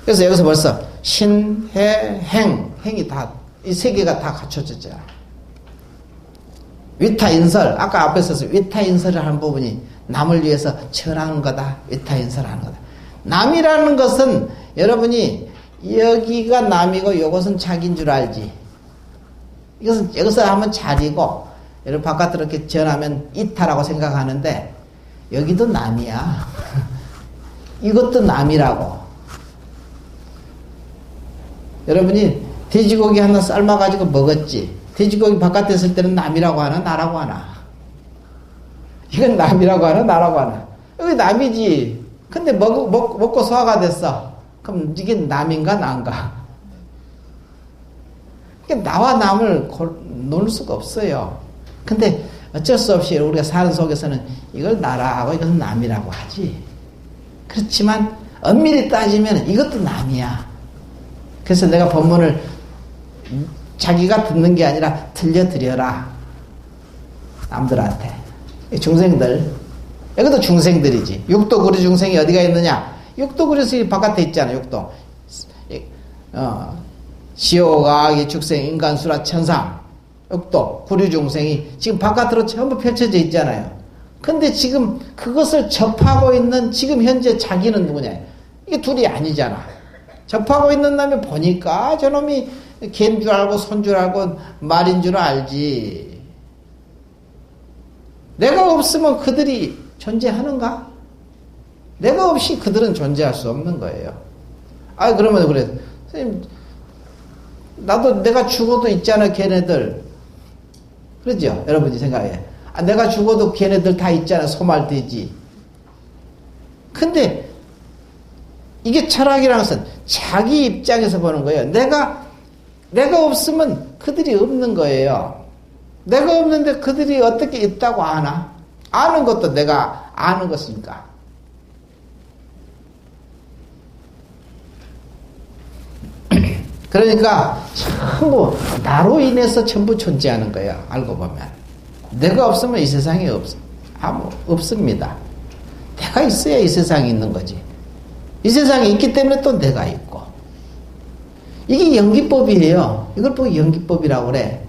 그래서 여기서 벌써 행이 다, 이 세 개가 다 갖춰졌죠. 위타인설, 아까 앞에서 위타인설을 하는 부분이 남을 위해서 전하는 거다. 위타인설을 하는 거다. 남이라는 것은 여러분이 여기가 남이고 요것은 자기인 줄 알지. 이것은 여기서 하면 자리고, 여러분 바깥으로 이렇게 전하면 이타라고 생각하는데, 여기도 남이야. 이것도 남이라고. 여러분이 돼지고기 하나 삶아가지고 먹었지. 돼지고기 바깥에 있을 때는 남이라고 하나 나라고 하나? 이건 남이라고 하나 나라고 하나? 여기 남이지. 근데 먹고 소화가 됐어. 그럼 이게 남인가 난가? 그러니까 나와 남을 놓을 수가 없어요. 근데 어쩔 수 없이 우리가 사는 속에서는 이걸 나라하고 이것은 남이라고 하지. 그렇지만 엄밀히 따지면 이것도 남이야. 그래서 내가 법문을 자기가 듣는 게 아니라 들려드려라. 남들한테. 중생들. 여기도 중생들이지. 육도구리 중생이 어디가 있느냐? 육도구리에서 바깥에 있잖아. 육도. 시오가기 축생 인간수라 천상. 육도 구리 중생이 지금 바깥으로 전부 펼쳐져 있잖아요. 근데 지금 그것을 접하고 있는 지금 현재 자기는 누구냐? 이게 둘이 아니잖아. 접하고 있는 놈이 보니까 저놈이 개인 줄 알고 손 줄 알고 말인 줄 알지. 내가 없으면 그들이 존재하는가? 내가 없이 그들은 존재할 수 없는 거예요. 그러면 그래. 선생님, 나도 내가 죽어도 있잖아, 걔네들. 그러죠? 여러분이 생각해. 내가 죽어도 걔네들 다 있잖아, 소말 돼지. 근데 이게 철학이라는 것은 자기 입장에서 보는 거예요. 내가 없으면 그들이 없는 거예요. 내가 없는데 그들이 어떻게 있다고 아나? 아는 것도 내가 아는 것이니까. 그러니까 전부 나로 인해서 전부 존재하는 거예요. 알고 보면. 내가 없으면 이 세상에 없습니다. 내가 있어야 이 세상에 있는 거지. 이 세상에 있기 때문에 또 내가 있고. 이게 연기법이에요. 이걸 보고 연기법이라고 그래.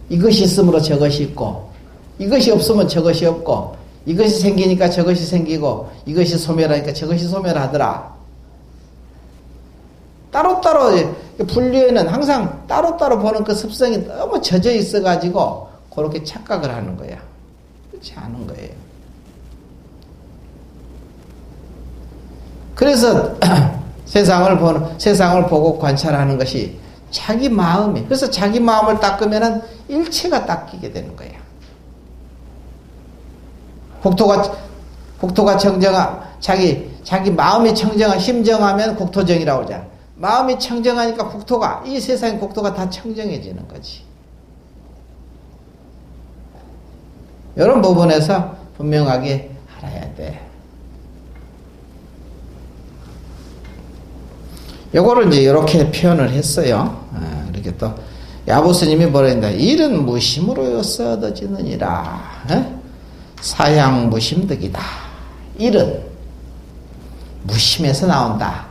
이것이 있으므로 저것이 있고, 이것이 없으면 저것이 없고, 이것이 생기니까 저것이 생기고, 이것이 소멸하니까 저것이 소멸하더라. 따로따로 분류에는 항상 따로따로 보는 그 습성이 너무 젖어 있어가지고 그렇게 착각을 하는 거야. 그렇지 않은 거예요. 그래서 세상을 보고 관찰하는 것이 자기 마음이, 그래서 자기 마음을 닦으면은 일체가 닦이게 되는 거야. 국토가 자기 마음이 심정하면 국토정이라고 하잖아. 마음이 청정하니까 이 세상의 국토가 다 청정해지는 거지. 이런 부분에서 분명하게 알아야 돼. 요거를 이제 이렇게 표현을 했어요. 이렇게 또 야부스님이 뭐라 했나? 일은 무심으로여서 얻어지느니라. 사양 무심득이다. 일은 무심에서 나온다.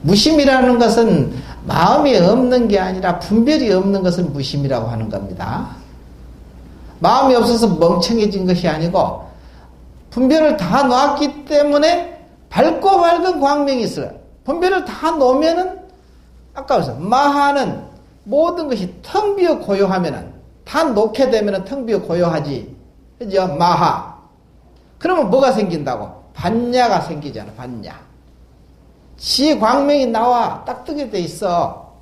무심이라는 것은 마음이 없는 게 아니라 분별이 없는 것을 무심이라고 하는 겁니다. 마음이 없어서 멍청해진 것이 아니고 분별을 다 놓았기 때문에 밝고 밝은 광명이 있어요. 분별을 다 놓으면은 아까 그래서 마하는 모든 것이 텅 비어 고요하면은 다 놓게 되면은 텅 비어 고요하지. 그죠? 마하. 그러면 뭐가 생긴다고? 반야가 생기잖아. 반야. 지혜 광명이 나와 딱 뜨게 돼 있어.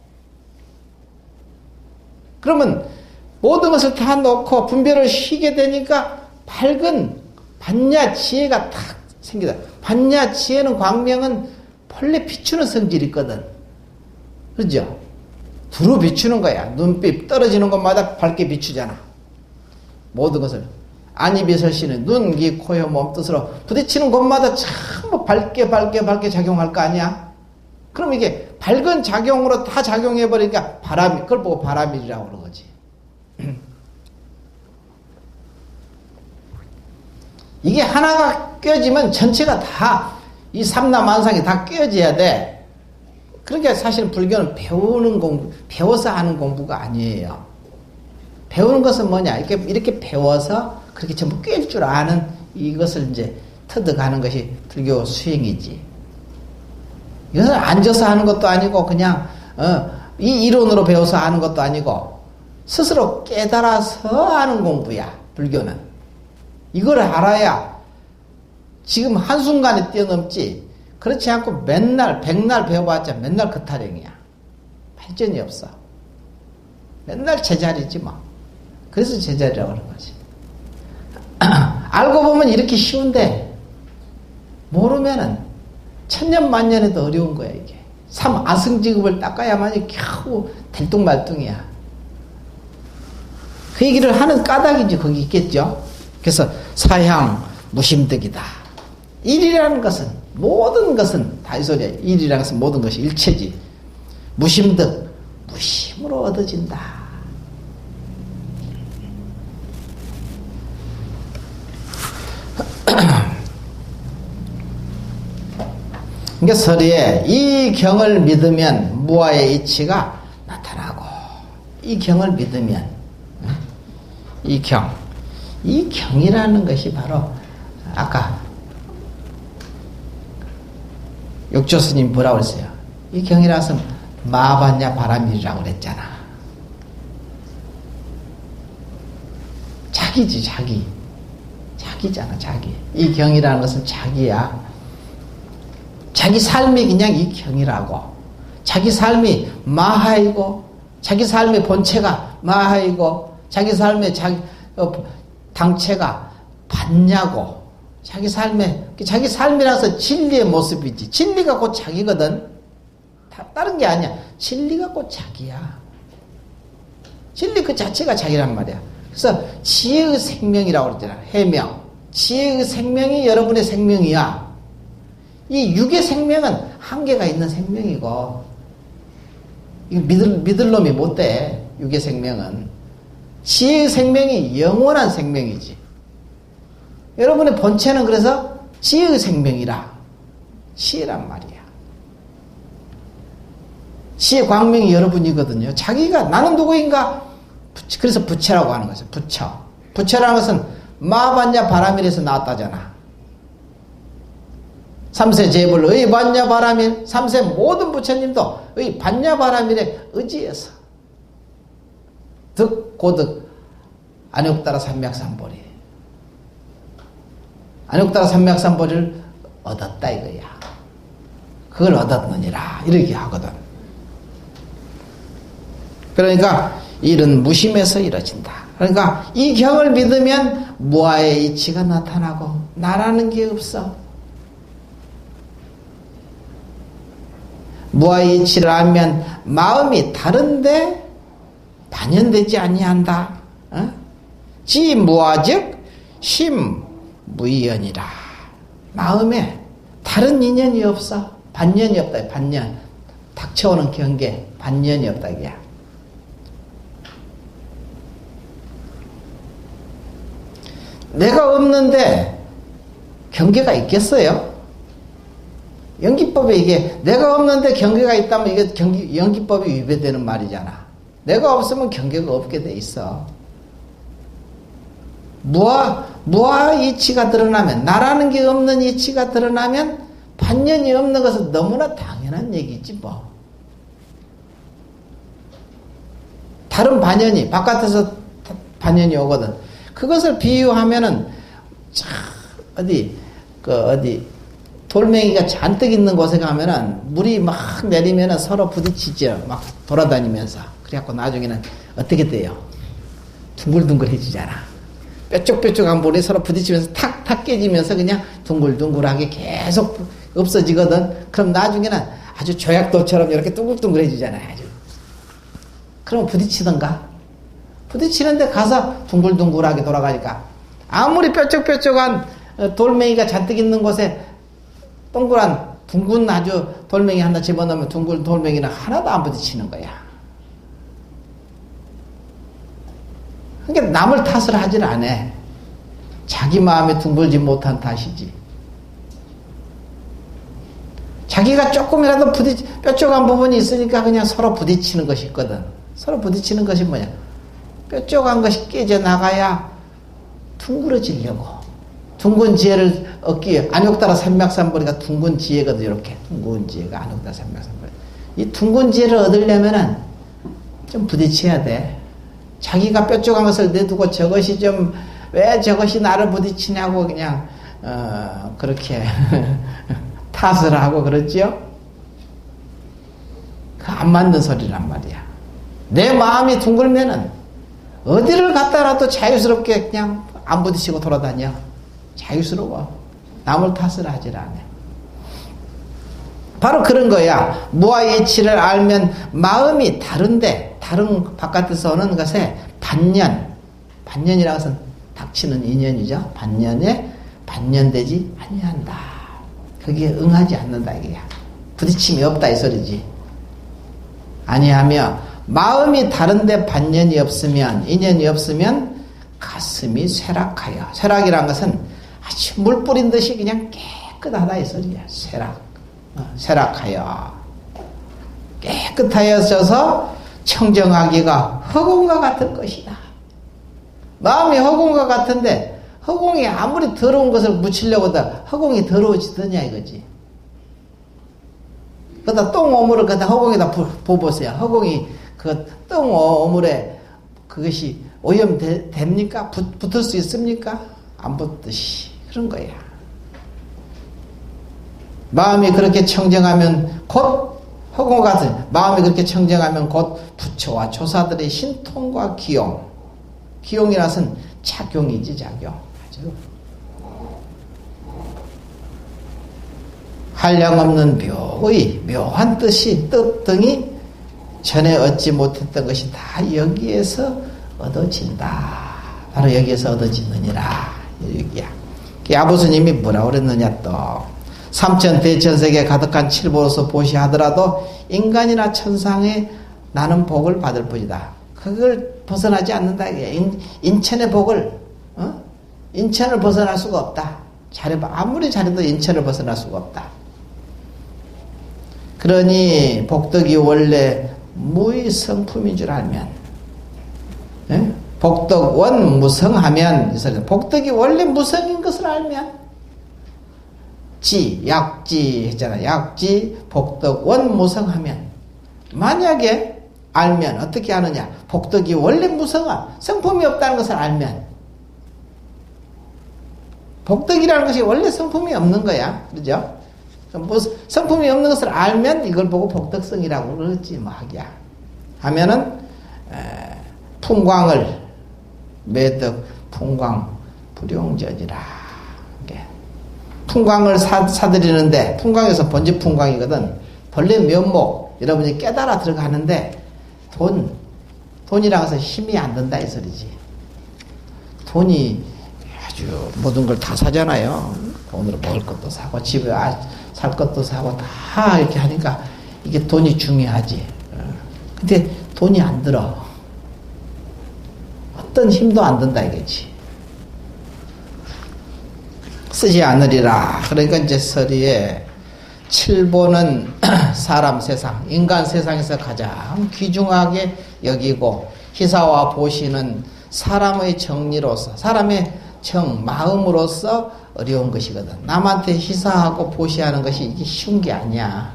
그러면 모든 것을 다 놓고 분별을 쉬게 되니까 밝은 반야 지혜가 탁 생기다. 반야 지혜는 광명은 본래 비추는 성질이 있거든. 그렇죠? 두루 비추는 거야. 눈빛 떨어지는 것마다 밝게 비추잖아. 모든 것을. 안이비설씨는 눈, 귀, 코, 혀, 몸 뜻으로 부딪히는 곳마다 전부 밝게 작용할 거 아니야? 그럼 이게 밝은 작용으로 다 작용해버리니까 그걸 보고 바람이라고 그러는 거지. 이게 하나가 껴지면 전체가 다, 이 삼라만상이 다 껴져야 돼. 그러니까 사실은 불교는 배워서 하는 공부가 아니에요. 배우는 것은 뭐냐? 이렇게 배워서 그렇게 전부 꿰일 줄 아는 이것을 이제 터득하는 것이 불교 수행이지. 이것은 앉아서 하는 것도 아니고 그냥 이 이론으로 배워서 하는 것도 아니고 스스로 깨달아서 하는 공부야. 불교는. 이걸 알아야 지금 한순간에 뛰어넘지. 그렇지 않고 맨날 백날 배워봤자 맨날 그 타령이야. 발전이 없어. 맨날 제자리지 뭐. 그래서 제자리라고 하는 거지. 알고 보면 이렇게 쉬운데 모르면은 천년만년에도 어려운 거야 이게. 삼아승지급을 닦아야만이 겨우 들뚱말뚱이야. 그 얘기를 하는 까닭이지 거기 있겠죠. 그래서 사향 무심득이다. 일이라는 것은 모든 것은 다 이 소리야. 일이라는 것은 모든 것이 일체지. 무심득 무심으로 얻어진다. 그러니까 서리에 이 경을 믿으면 무아의 이치가 나타나고, 이 경을 믿으면 이 경이라는 것이 바로 아까 육조스님 뭐라고 그랬어요? 이 경이라는 것은 마반야 바람이라고 그랬잖아. 자기지 자기잖아. 자기. 이 경이라는 것은 자기야. 자기 삶이 그냥 이 경이라고. 자기 삶이 마하이고, 자기 삶의 본체가 마하이고, 자기 삶의 당체가 반야고, 자기 삶이라서 진리의 모습이지. 진리가 곧 자기거든. 다른 게 아니야. 진리가 곧 자기야. 진리 그 자체가 자기란 말이야. 그래서 지혜의 생명이라고 그러잖아. 해명. 지혜의 생명이 여러분의 생명이야. 이 육의 생명은 한계가 있는 생명이고, 이거 믿을 놈이 못 돼. 육의 생명은. 지혜의 생명이 영원한 생명이지. 여러분의 본체는 그래서 지혜의 생명이라. 지혜란 말이야. 지혜 광명이 여러분이거든요. 자기가 나는 누구인가? 그래서 부처라고 하는 거죠. 부처라는 것은 마반야 바람일에서 나왔다잖아. 삼세 제불의 반야바라밀, 삼세 모든 부처님도 의 반야바라밀에 의지해서 득고득 안욕따라 삼맥삼보리, 안욕따라 삼맥삼보리를 얻었다 이거야. 그걸 얻었느니라 이렇게 하거든. 그러니까 일은 무심에서 이루어진다. 그러니까 이 경을 믿으면 무아의 이치가 나타나고 나라는 게 없어. 무아의 이치를 알면 마음이 다른데 반연되지 아니한다. 지 무아즉 심 무이연이라. 마음에 다른 인연이 없어. 반연이 없다. 반연. 닥쳐오는 경계 반연이 없다 이게야. 내가 없는데 경계가 있겠어요? 연기법에 이게 내가 없는데 경계가 있다면 이게 연기법이 위배되는 말이잖아. 내가 없으면 경계가 없게 돼 있어. 무아 이치가 드러나면, 나라는 게 없는 이치가 드러나면 반연이 없는 것은 너무나 당연한 얘기지 뭐. 다른 반연이 바깥에서 반연이 오거든. 그것을 비유하면은 어디 돌멩이가 잔뜩 있는 곳에 가면은 물이 막 내리면은 서로 부딪히죠. 막 돌아다니면서. 그래갖고 나중에는 어떻게 돼요? 둥글둥글해지잖아. 뾰족뾰족한 물이 서로 부딪히면서 탁탁 깨지면서 그냥 둥글둥글하게 계속 없어지거든. 그럼 나중에는 아주 조약돌처럼 이렇게 둥글둥글해지잖아요. 아주. 그럼 부딪히던가? 부딪히는데 가서 둥글둥글하게 돌아가니까 아무리 뾰족뾰족한 돌멩이가 잔뜩 있는 곳에 동그란 둥근 아주 돌멩이 하나 집어넣으면 둥근 돌멩이는 하나도 안 부딪히는 거야. 그러니까 남을 탓을 하질 않아. 자기 마음에 둥글지 못한 탓이지. 자기가 조금이라도 뾰족한 부분이 있으니까 그냥 서로 부딪히는 것이 있거든. 서로 부딪히는 것이 뭐냐? 뾰족한 것이 깨져나가야 둥그러지려고. 둥근 지혜를 얻기 위해, 안욕따라 삼맥삼보리가 둥근 지혜거든, 이렇게. 둥근 지혜가 안욕따라 삼맥삼보리. 이 둥근 지혜를 얻으려면은 좀 부딪혀야 돼. 자기가 뾰족한 것을 내두고 저것이 좀, 왜 저것이 나를 부딪히냐고 그냥, 그렇게 탓을 하고 그러지요? 그 안 맞는 소리란 말이야. 내 마음이 둥글면은 어디를 갔다라도 자유스럽게 그냥 안 부딪히고 돌아다녀. 자유스러워. 남을 탓을 하질 않아. 바로 그런 거야. 무아의 이치를 알면 마음이 다른데, 다른 바깥에서 오는 것에 반년이라는 것은 닥치는 인연이죠. 반년에 반년되지 아니한다. 거기에 응하지 않는다 이게야. 부딪힘이 없다 이 소리지. 아니하며 마음이 다른데 반년이 없으면, 인연이 없으면 가슴이 쇠락하여. 쇠락이란 것은 아주 물 뿌린 듯이 그냥 깨끗하다 이 소리야. 쇠락하여. 깨끗하여져서 청정하기가 허공과 같을 것이다. 마음이 허공과 같은데 허공이 아무리 더러운 것을 묻히려고 하다 허공이 더러워지더냐 이거지. 그러다 똥오물을 갖다 허공에다 부어보세요. 허공이 그 똥오물에 그것이 오염됩니까? 붙을 수 있습니까? 안 붙듯이 그런 거야. 마음이 그렇게 청정하면 곧 허공 같은, 마음이 그렇게 청정하면 곧 부처와 조사들의 신통과 기용이라서는 작용이지 작용. 아주 한량없는 묘한 뜻 등이 전에 얻지 못했던 것이 다 여기에서 얻어진다. 바로 여기에서 얻어지느니라. 여기야. 아부스님이 뭐라 그랬느냐 또. 삼천 대천세계 가득한 칠보로서 보시하더라도 인간이나 천상에 나는 복을 받을 뿐이다. 그걸 벗어나지 않는다. 인천의 복을, 인천을 벗어날 수가 없다. 아무리 잘해도 인천을 벗어날 수가 없다. 그러니 복덕이 원래 무의성품인 줄 알면, 복덕원 무성하면, 복덕이 원래 무성인 것을 알면, 약지 했잖아. 약지, 복덕, 원무성하면. 만약에 알면 어떻게 하느냐. 복덕이 원래 무성한 성품이 없다는 것을 알면. 복덕이라는 것이 원래 성품이 없는 거야. 그죠? 성품이 없는 것을 알면 이걸 보고 복덕성이라고 그러지 뭐 하기야. 하면은 풍광을 매덕 풍광 불용전이라. 풍광을 사들이는데 풍광에서 본집 풍광이거든. 본래 면목 여러분이 깨달아 들어가는데 돈이라고 해서 힘이 안 든다 이 소리지. 돈이 아주 모든 걸 다 사잖아요. 돈으로 먹을 것도 사고 집에 살 것도 사고 다 이렇게 하니까 이게 돈이 중요하지. 근데 돈이 안 들어. 어떤 힘도 안 든다 이거지. 쓰지 않으리라. 그러니까 이제 서리에 칠보는 사람 세상, 인간 세상에서 가장 귀중하게 여기고 희사와 보시는 사람의 정리로서, 사람의 마음으로서 어려운 것이거든. 남한테 희사하고 보시하는 것이 이게 쉬운 게 아니야.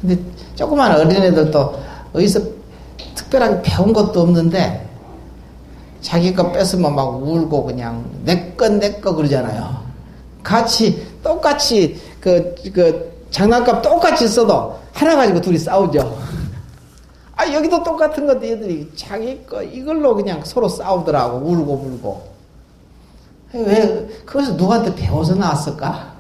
근데 조그만 어린애들도 어디서 특별하게 배운 것도 없는데 자기 거 뺏으면 막 울고 그냥 내 거 그러잖아요. 똑같이 장난감 똑같이 써도 하나 가지고 둘이 싸우죠. 여기도 똑같은 건데 얘들이 자기 거 이걸로 그냥 서로 싸우더라고. 울고 불고. 왜 그것을 누구한테 배워서 나왔을까?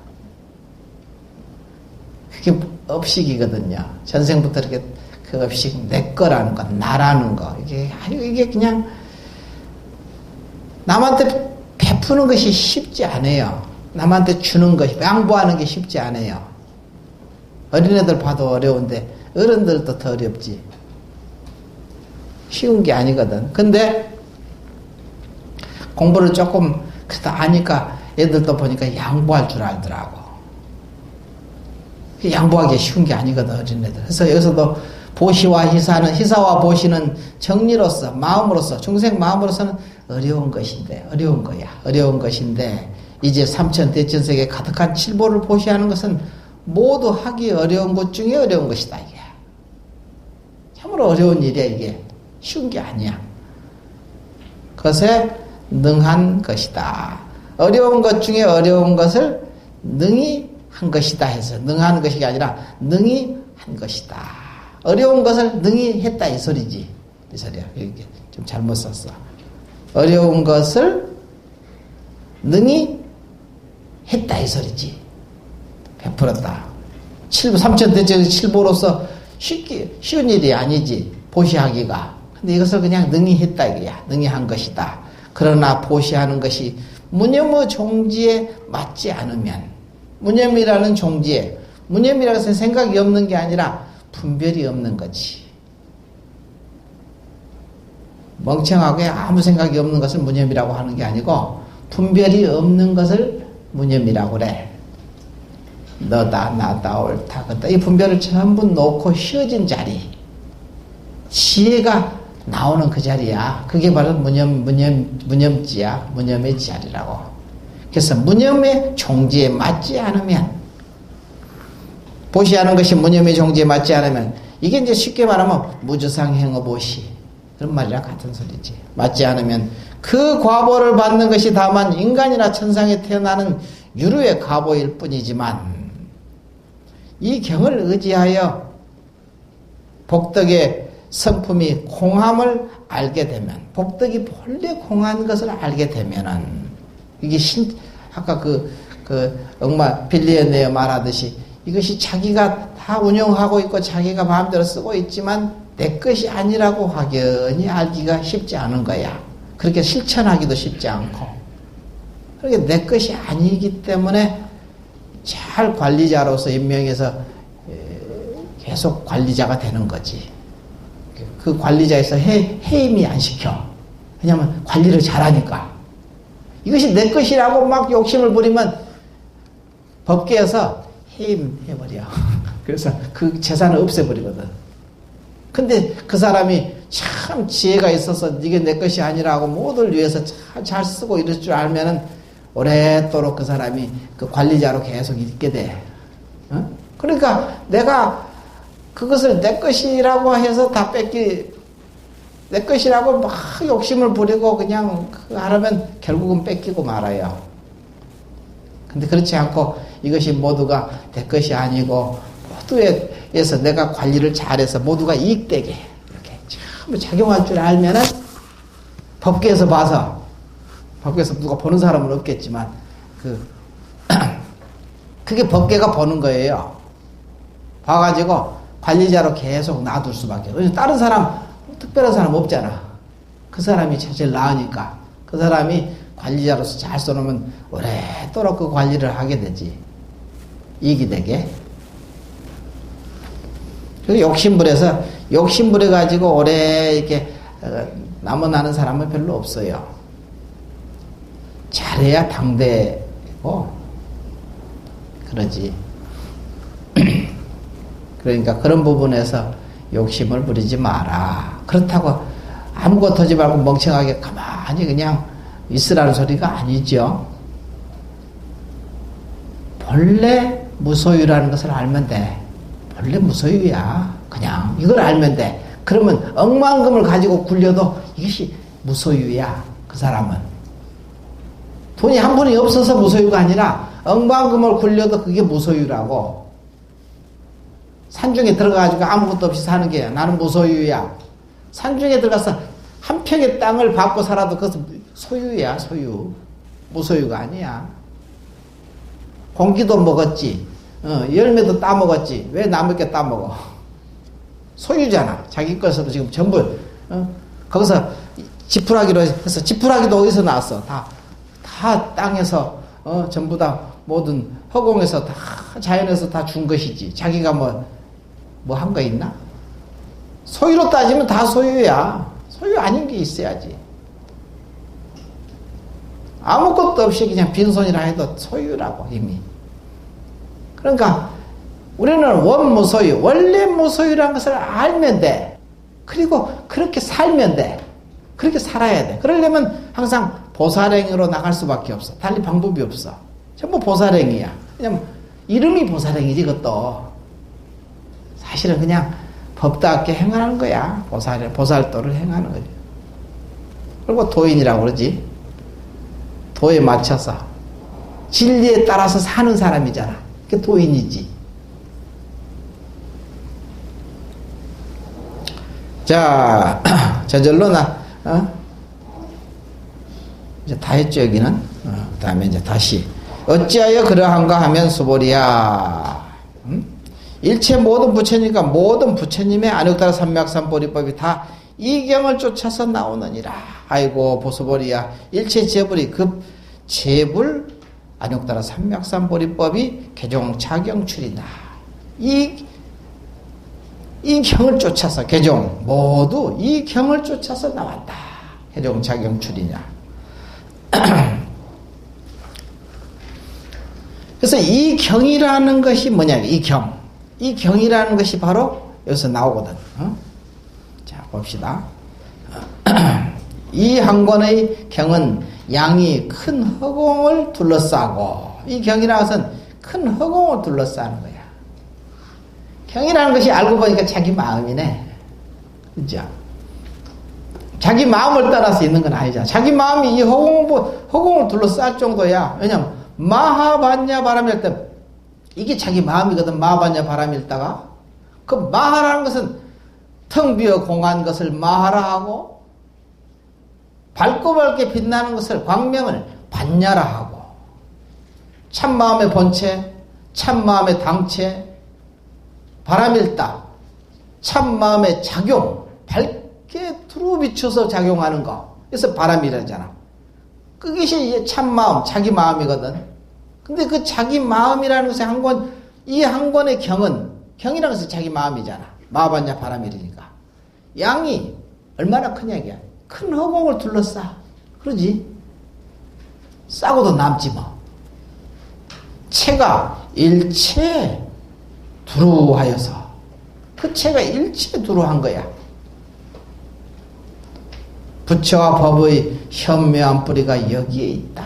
그게 업식이거든요. 전생부터 이렇게 그 업식 내 거라는 거, 나라는 거 이게 그냥 남한테 베푸는 것이 쉽지 않아요. 남한테 주는 것이, 양보하는 게 쉽지 않아요. 어린애들 봐도 어려운데 어른들도 더 어렵지. 쉬운 게 아니거든. 근데 공부를 조금 그래도 아니까 애들도 보니까 양보할 줄 알더라고. 양보하기 쉬운 게 아니거든, 어린애들. 그래서 여기서도 보시와 희사와 보시는 정리로서, 마음으로서, 중생 마음으로서는 어려운 것인데, 어려운 거야. 어려운 것인데, 이제 삼천대천세계 가득한 칠보를 보시하는 것은 모두 하기 어려운 것 중에 어려운 것이다, 이게. 참으로 어려운 일이야, 이게. 쉬운 게 아니야. 그것에 능한 것이다. 어려운 것 중에 어려운 것을 능히 한 것이다 해서, 능한 것이 아니라 능히 한 것이다. 어려운 것을 능히 했다 이 소리지. 이 소리야. 이렇게 좀 잘못 썼어. 어려운 것을 능히 했다 이 소리지. 베풀었다. 삼천대천의 칠보로서 쉬운 일이 아니지. 보시하기가. 근데 이것을 그냥 능히 했다 이거야. 능히 한 것이다. 그러나 보시하는 것이 무념의 종지에 맞지 않으면, 무념이라는 종지에, 무념이라고 해서 생각이 없는 게 아니라 분별이 없는 거지. 멍청하게 아무 생각이 없는 것을 무념이라고 하는 게 아니고 분별이 없는 것을 무념이라고 그래. 너다 나다 옳다 그렇다. 이 분별을 전부 놓고 쉬어진 자리, 지혜가 나오는 그 자리야. 그게 바로 무념지야. 무념의 자리라고. 그래서 무념의 종지에 맞지 않으면, 보시하는 것이 무념의 종지에 맞지 않으면, 이게 이제 쉽게 말하면 무주상행어보시 그런 말이랑 같은 소리지. 맞지 않으면 그 과보를 받는 것이 다만 인간이나 천상에 태어나는 유류의 과보일 뿐이지만, 이 경을 의지하여 복덕의 성품이 공함을 알게 되면, 복덕이 본래 공한 것을 알게 되면은, 이게 아까 억마 빌리에 말하듯이 이것이 자기가 다 운영하고 있고 자기가 마음대로 쓰고 있지만 내 것이 아니라고 확연히 알기가 쉽지 않은 거야. 그렇게 실천하기도 쉽지 않고. 그렇게 내 것이 아니기 때문에 잘 관리자로서 임명해서 계속 관리자가 되는 거지. 그 관리자에서 해임이 안 시켜. 왜냐면 관리를 잘하니까. 이것이 내 것이라고 막 욕심을 부리면 법계에서 해임해버려. 그래서 그 재산을 없애버리거든. 근데 그 사람이 참 지혜가 있어서 이게 내 것이 아니라고 모두를 위해서 잘 쓰고 이럴 줄 알면은 오랫도록 그 사람이 그 관리자로 계속 있게 돼. 어? 그러니까 내가 그것을 내 것이라고 해서 다 내 것이라고 막 욕심을 부리고 그냥 하려면 결국은 뺏기고 말아요. 근데 그렇지 않고 이것이 모두가 내 것이 아니고 모두에서 내가 관리를 잘해서 모두가 이익되게 이렇게 전부 작용할 줄 알면은 법계에서 봐서, 법계에서 누가 보는 사람은 없겠지만 그게 법계가 보는 거예요. 봐가지고 관리자로 계속 놔둘 수밖에 없어요. 다른 사람, 특별한 사람 없잖아. 그 사람이 제일 나으니까 그 사람이 관리자로서 잘 써놓으면 오랫도록 그 관리를 하게 되지. 이익이 되게. 욕심부려가지고 오래 이렇게 남아나는 사람은 별로 없어요. 잘해야 당대고 그러지. 그러니까 그런 부분에서 욕심을 부리지 마라. 그렇다고 아무것도 하지 말고 멍청하게 가만히 그냥 있으라는 소리가 아니죠. 본래 무소유라는 것을 알면 돼. 본래 무소유야. 그냥 이걸 알면 돼. 그러면 억만금을 가지고 굴려도 이것이 무소유야. 그 사람은 돈이 한 푼이 없어서 무소유가 아니라 억만금을 굴려도 그게 무소유라고. 산중에 들어가가지고 아무것도 없이 사는 게 나는 무소유야. 산중에 들어가서 한 평의 땅을 받고 살아도 그것은 소유야. 소유. 무소유가 아니야. 공기도 먹었지. 열매도 따먹었지. 왜 남의 게 따먹어? 소유잖아. 자기 것으로 지금 전부 거기서 지푸라기로 해서, 지푸라기도 어디서 나왔어? 다 땅에서 전부 다 모든 허공에서 다 자연에서 다 준 것이지. 자기가 뭐 한 거 있나? 소유로 따지면 다 소유야. 소유 아닌 게 있어야지. 아무것도 없이 그냥 빈손이라 해도 소유라고 이미. 그러니까 우리는 원무소유, 원래 무소유라는 것을 알면 돼. 그리고 그렇게 살면 돼. 그렇게 살아야 돼. 그러려면 항상 보살행으로 나갈 수밖에 없어. 달리 방법이 없어. 전부 보살행이야. 왜냐면 이름이 보살행이지 그것도. 사실은 그냥 법답게 행하는 거야. 보살도를 행하는 거지. 그리고 도인이라고 그러지. 도에 맞춰서 진리에 따라서 사는 사람이잖아. 그게 도인이지. 자, 저절로 이제 다 했죠, 여기는. 그 다음에 이제 다시. 어찌하여 그러한가 하면 수보리야. 일체 모든 부처니까 모든 부처님의 안욕따라 삼맥삼보리법이 다 이 경을 쫓아서 나오느니라. 아이고, 보수보리야. 일체 재불이 급 재불 안욕따라 삼맥삼보리법이 개종차경출이다. 이 경을 쫓아서, 개종 모두 이 경을 쫓아서 나왔다. 개종차경출이냐. 그래서 이 경이라는 것이 뭐냐, 이 경이라는 것이 바로 여기서 나오거든. 자, 봅시다. 이 한 권의 경은 양이 큰 허공을 둘러싸고, 이 경이라는 것은 큰 허공을 둘러싸는 거야. 경이라는 것이 알고 보니까 자기 마음이네. 그죠? 자기 마음을 따라서 있는 건 아니잖아. 자기 마음이 이 허공을 둘러쌀 정도야. 왜냐면 마하반야 바람일 때 이게 자기 마음이거든. 마하반야 바람일다가 그 마하라는 것은 텅 비어 공한 것을 마하라 하고, 밝고 밝게 빛나는 것을 광명을 반야라 하고, 참마음의 본체, 참마음의 당체, 바람일다, 참마음의 작용, 밝게 두루 비춰서 작용하는 거. 그래서 바람이라잖아. 그것이 참마음, 자기 마음이거든. 근데 그 자기 마음이라는 것이 이 한 권의 경이라는 것이 자기 마음이잖아. 마반야 바람이니까. 양이 얼마나 크냐, 이게. 큰 허공을 둘러싸. 그러지? 싸고도 남지 뭐. 체가 일체 두루하여서. 그 체가 일체 두루한 거야. 부처와 법의 현묘한 뿌리가 여기에 있다.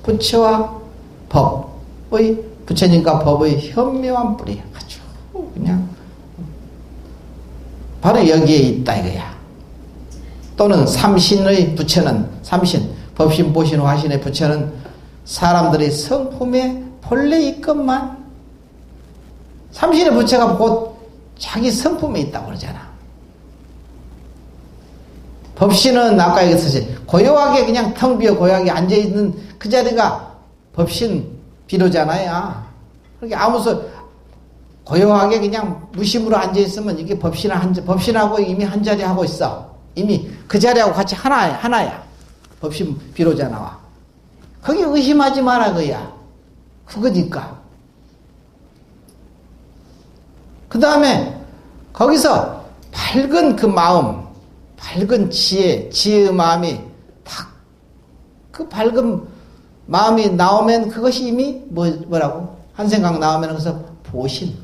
부처와 법의, 부처님과 법의 현묘한 뿌리, 아주 그냥 바로 여기에 있다 이거야. 또는 삼신의 부처는, 삼신, 법신, 보신, 화신의 부처는 사람들의 성품에 본래 있건만, 삼신의 부처가 곧 자기 성품에 있다고 그러잖아. 법신은 아까 얘기했듯이 고요하게 그냥 텅 비어 고요하게 앉아있는 그 자리가 법신 비로잖아요. 그러니까 고요하게 그냥 무심으로 앉아있으면 이게 법신하고 이미 한 자리 하고 있어. 이미 그 자리하고 같이 하나야. 법신 비로잖아. 거기 의심하지 마라 그야. 그거니까. 그 다음에 거기서 밝은 그 마음, 밝은 지혜의 마음이 탁, 그 밝은 마음이 나오면 그것이 이미 뭐라고? 한 생각 나오면 그래서 보신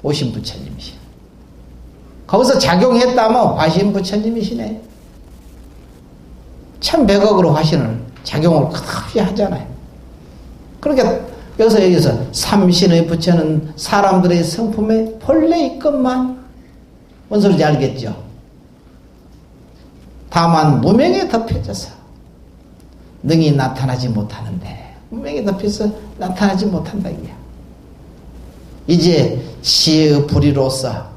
부처님이시네. 거기서 작용했다면 화신 부처님이시네. 1100억으로 화신을 작용을 끝없이 하잖아요. 그러니까 여기서 삼신의 부처는 사람들의 성품에 본래 있건만, 뭔 소리인지 알겠죠? 다만 무명에 덮여져서 능히 나타나지 못하는데, 무명에 덮여서 나타나지 못한다 이거야. 이제 지혜의 불의로서,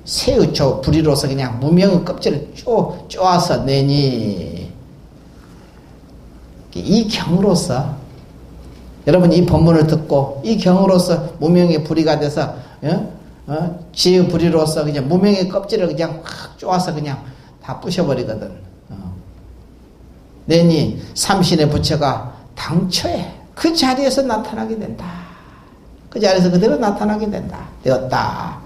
새의 불의로서 그냥 무명의 껍질을 쪼아서 내니, 이 경으로서 여러분 이 법문을 듣고 이 경으로서 무명의 불의가 돼서 지혜의 불의로서 그냥 무명의 껍질을 그냥 확 쪼아서 그냥 다 부셔버리거든. 내니 삼신의 부처가 당초에 그 자리에서 나타나게 된다. 그 자리에서 그대로 나타나게 되었다.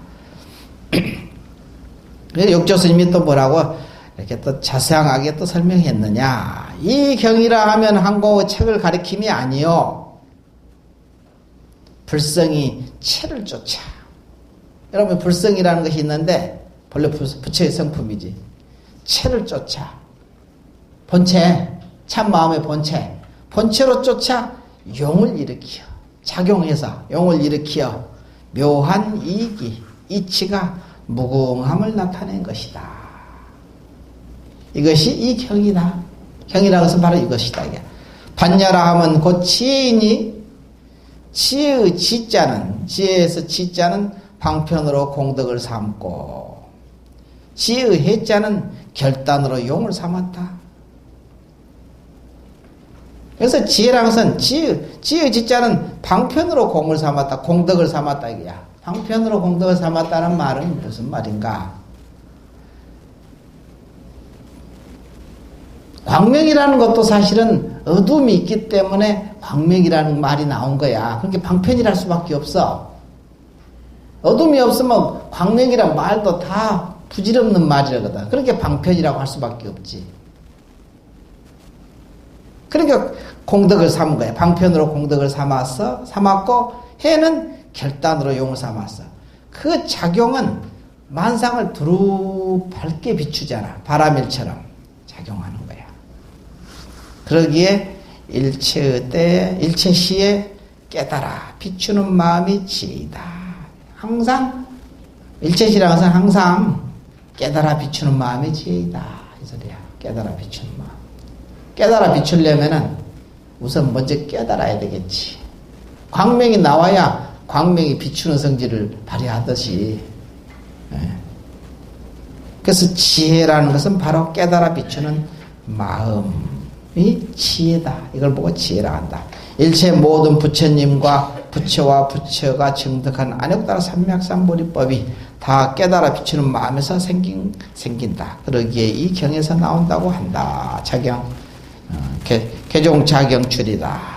그래서 육조스님이 또 뭐라고 이렇게 또 자세하게 또 설명했느냐. 이 경이라 하면 한국의 책을 가리킴이 아니요. 불성이 체를 쫓아. 여러분 불성이라는 것이 있는데 본래 부처의 성품이지. 체를 쫓아. 본체, 참마음의 본체로 쫓아 용을 일으켜. 작용해서 용을 일으켜 묘한 이치가 무궁함을 나타낸 것이다. 이것이 이 경이다. 경이라고 해서 바로 이것이다. 반야라 하면 곧 지혜이니, 지혜의 지혜에서 지자는 방편으로 공덕을 삼고, 지혜의 해자는 결단으로 용을 삼았다. 그래서 지혜라는 것은 지혜의 지자는 방편으로 공을 삼았다. 공덕을 삼았다 이거야. 방편으로 공덕을 삼았다는 말은 무슨 말인가? 광명이라는 것도 사실은 어둠이 있기 때문에 광명이라는 말이 나온 거야. 그러니까 방편이랄 수밖에 없어. 어둠이 없으면 광명이란 말도 다 부질없는 말이거든. 그러니까 방편이라고 할 수밖에 없지. 그러니까 공덕을 삼은 거야. 방편으로 공덕을 삼았고, 해는 결단으로 용을 삼았어. 그 작용은 만상을 두루 밝게 비추잖아. 바람일처럼 작용하는 거야. 그러기에 일체 시에 깨달아 비추는 마음이 지혜이다. 항상 일체시라는 것은 항상 깨달아 비추는 마음이 지혜이다. 이 소리야. 깨달아 비추는 마음. 깨달아 비추려면은 우선 먼저 깨달아야 되겠지. 광명이 나와야 광명이 비추는 성질을 발휘하듯이. 그래서 지혜라는 것은 바로 깨달아 비추는 마음이 지혜다. 이걸 보고 지혜라 한다. 일체 모든 부처님과 부처와 부처가 증득한 안욕다라 삼맥삼보리법이 다 깨달아 비추는 마음에서 생긴다. 그러기에 이 경에서 나온다고 한다. 개종자경출이다.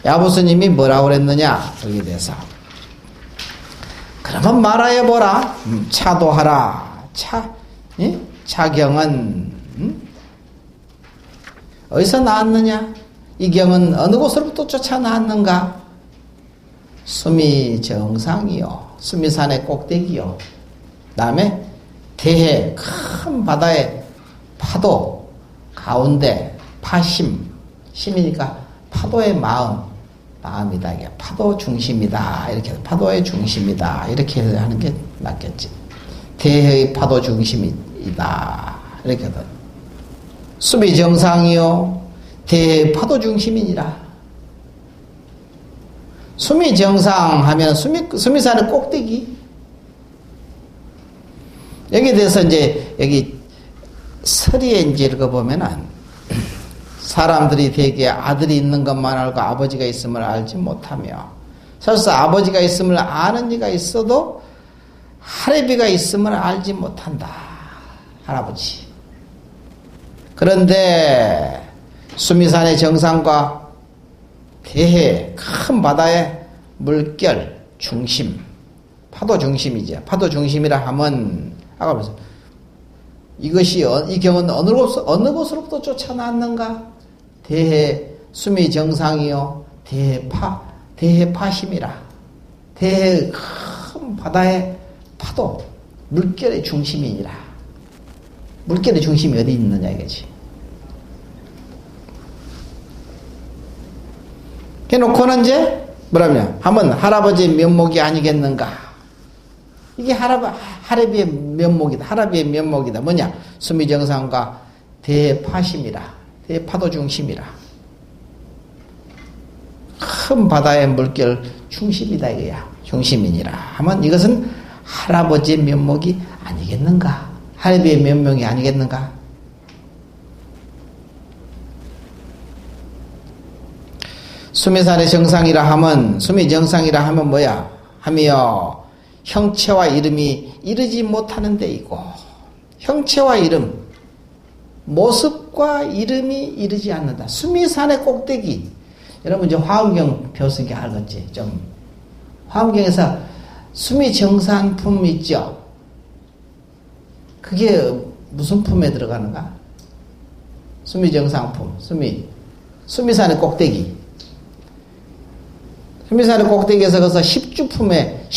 야부스님이 뭐라고 그랬느냐 여기 대해서. 그러면 말하여보라. 차도하라. 차경은 어디서 나왔느냐? 이 경은 어느 곳으로부터 쫓아 나왔는가? 수미 정상이요, 수미산의 꼭대기요, 다음에 대해 큰 바다의 파도, 가운데 파심, 심이니까 파도의 마음이다. 이게 파도 중심이다. 이렇게 파도의 중심이다. 이렇게 하는 게 낫겠지. 대해의 파도 중심이다. 이렇게 하든 수미 정상이요 대해의 파도 중심이니라. 수미 정상 하면 수미산의 꼭대기. 여기에 대해서 이제 여기 서리에 이제 읽어보면은 사람들이 대개 아들이 있는 것만 알고 아버지가 있음을 알지 못하며 설사 아버지가 있음을 아는 이가 있어도 할애비가 있음을 알지 못한다. 할아버지. 그런데 수미산의 정상과 대해 큰 바다의 물결 중심, 파도 중심이죠. 파도 중심이라 하면 아까 보세요. 이것이 이 경은 어느 곳으로부터 쫓아났는가? 대해 수미 정상이요 대해 파심이라. 대해 큰 바다의 파도 물결의 중심이니라. 물결의 중심이 어디 있느냐 이거지. 해놓고는 이제 뭐라냐 하면 할아버지의 면목이 아니겠는가. 이게 할애비의 면목이다. 할아비의 면목이다. 뭐냐? 수미정상과 대파심이라. 대파도 중심이라. 큰 바다의 물결 중심이다 이거야. 중심이니라. 하면 이것은 할아버지의 면목이 아니겠는가? 할애비의 면목이 아니겠는가? 수미산의 정상이라 하면 수미정상이라 하면 뭐야? 하며 형체와 이름이 이르지 못하는 데이고 형체와 이름 모습과 이름이 이르지 않는다. 수미산의 꼭대기. 여러분 이제 화엄경 배웠으니까 알겠지? 좀 화엄경에서 수미정산품 있죠? 그게 무슨 품에 들어가는가? 수미정상품. 수미산의 꼭대기. 수미산의 꼭대기에서 거기서 10주품에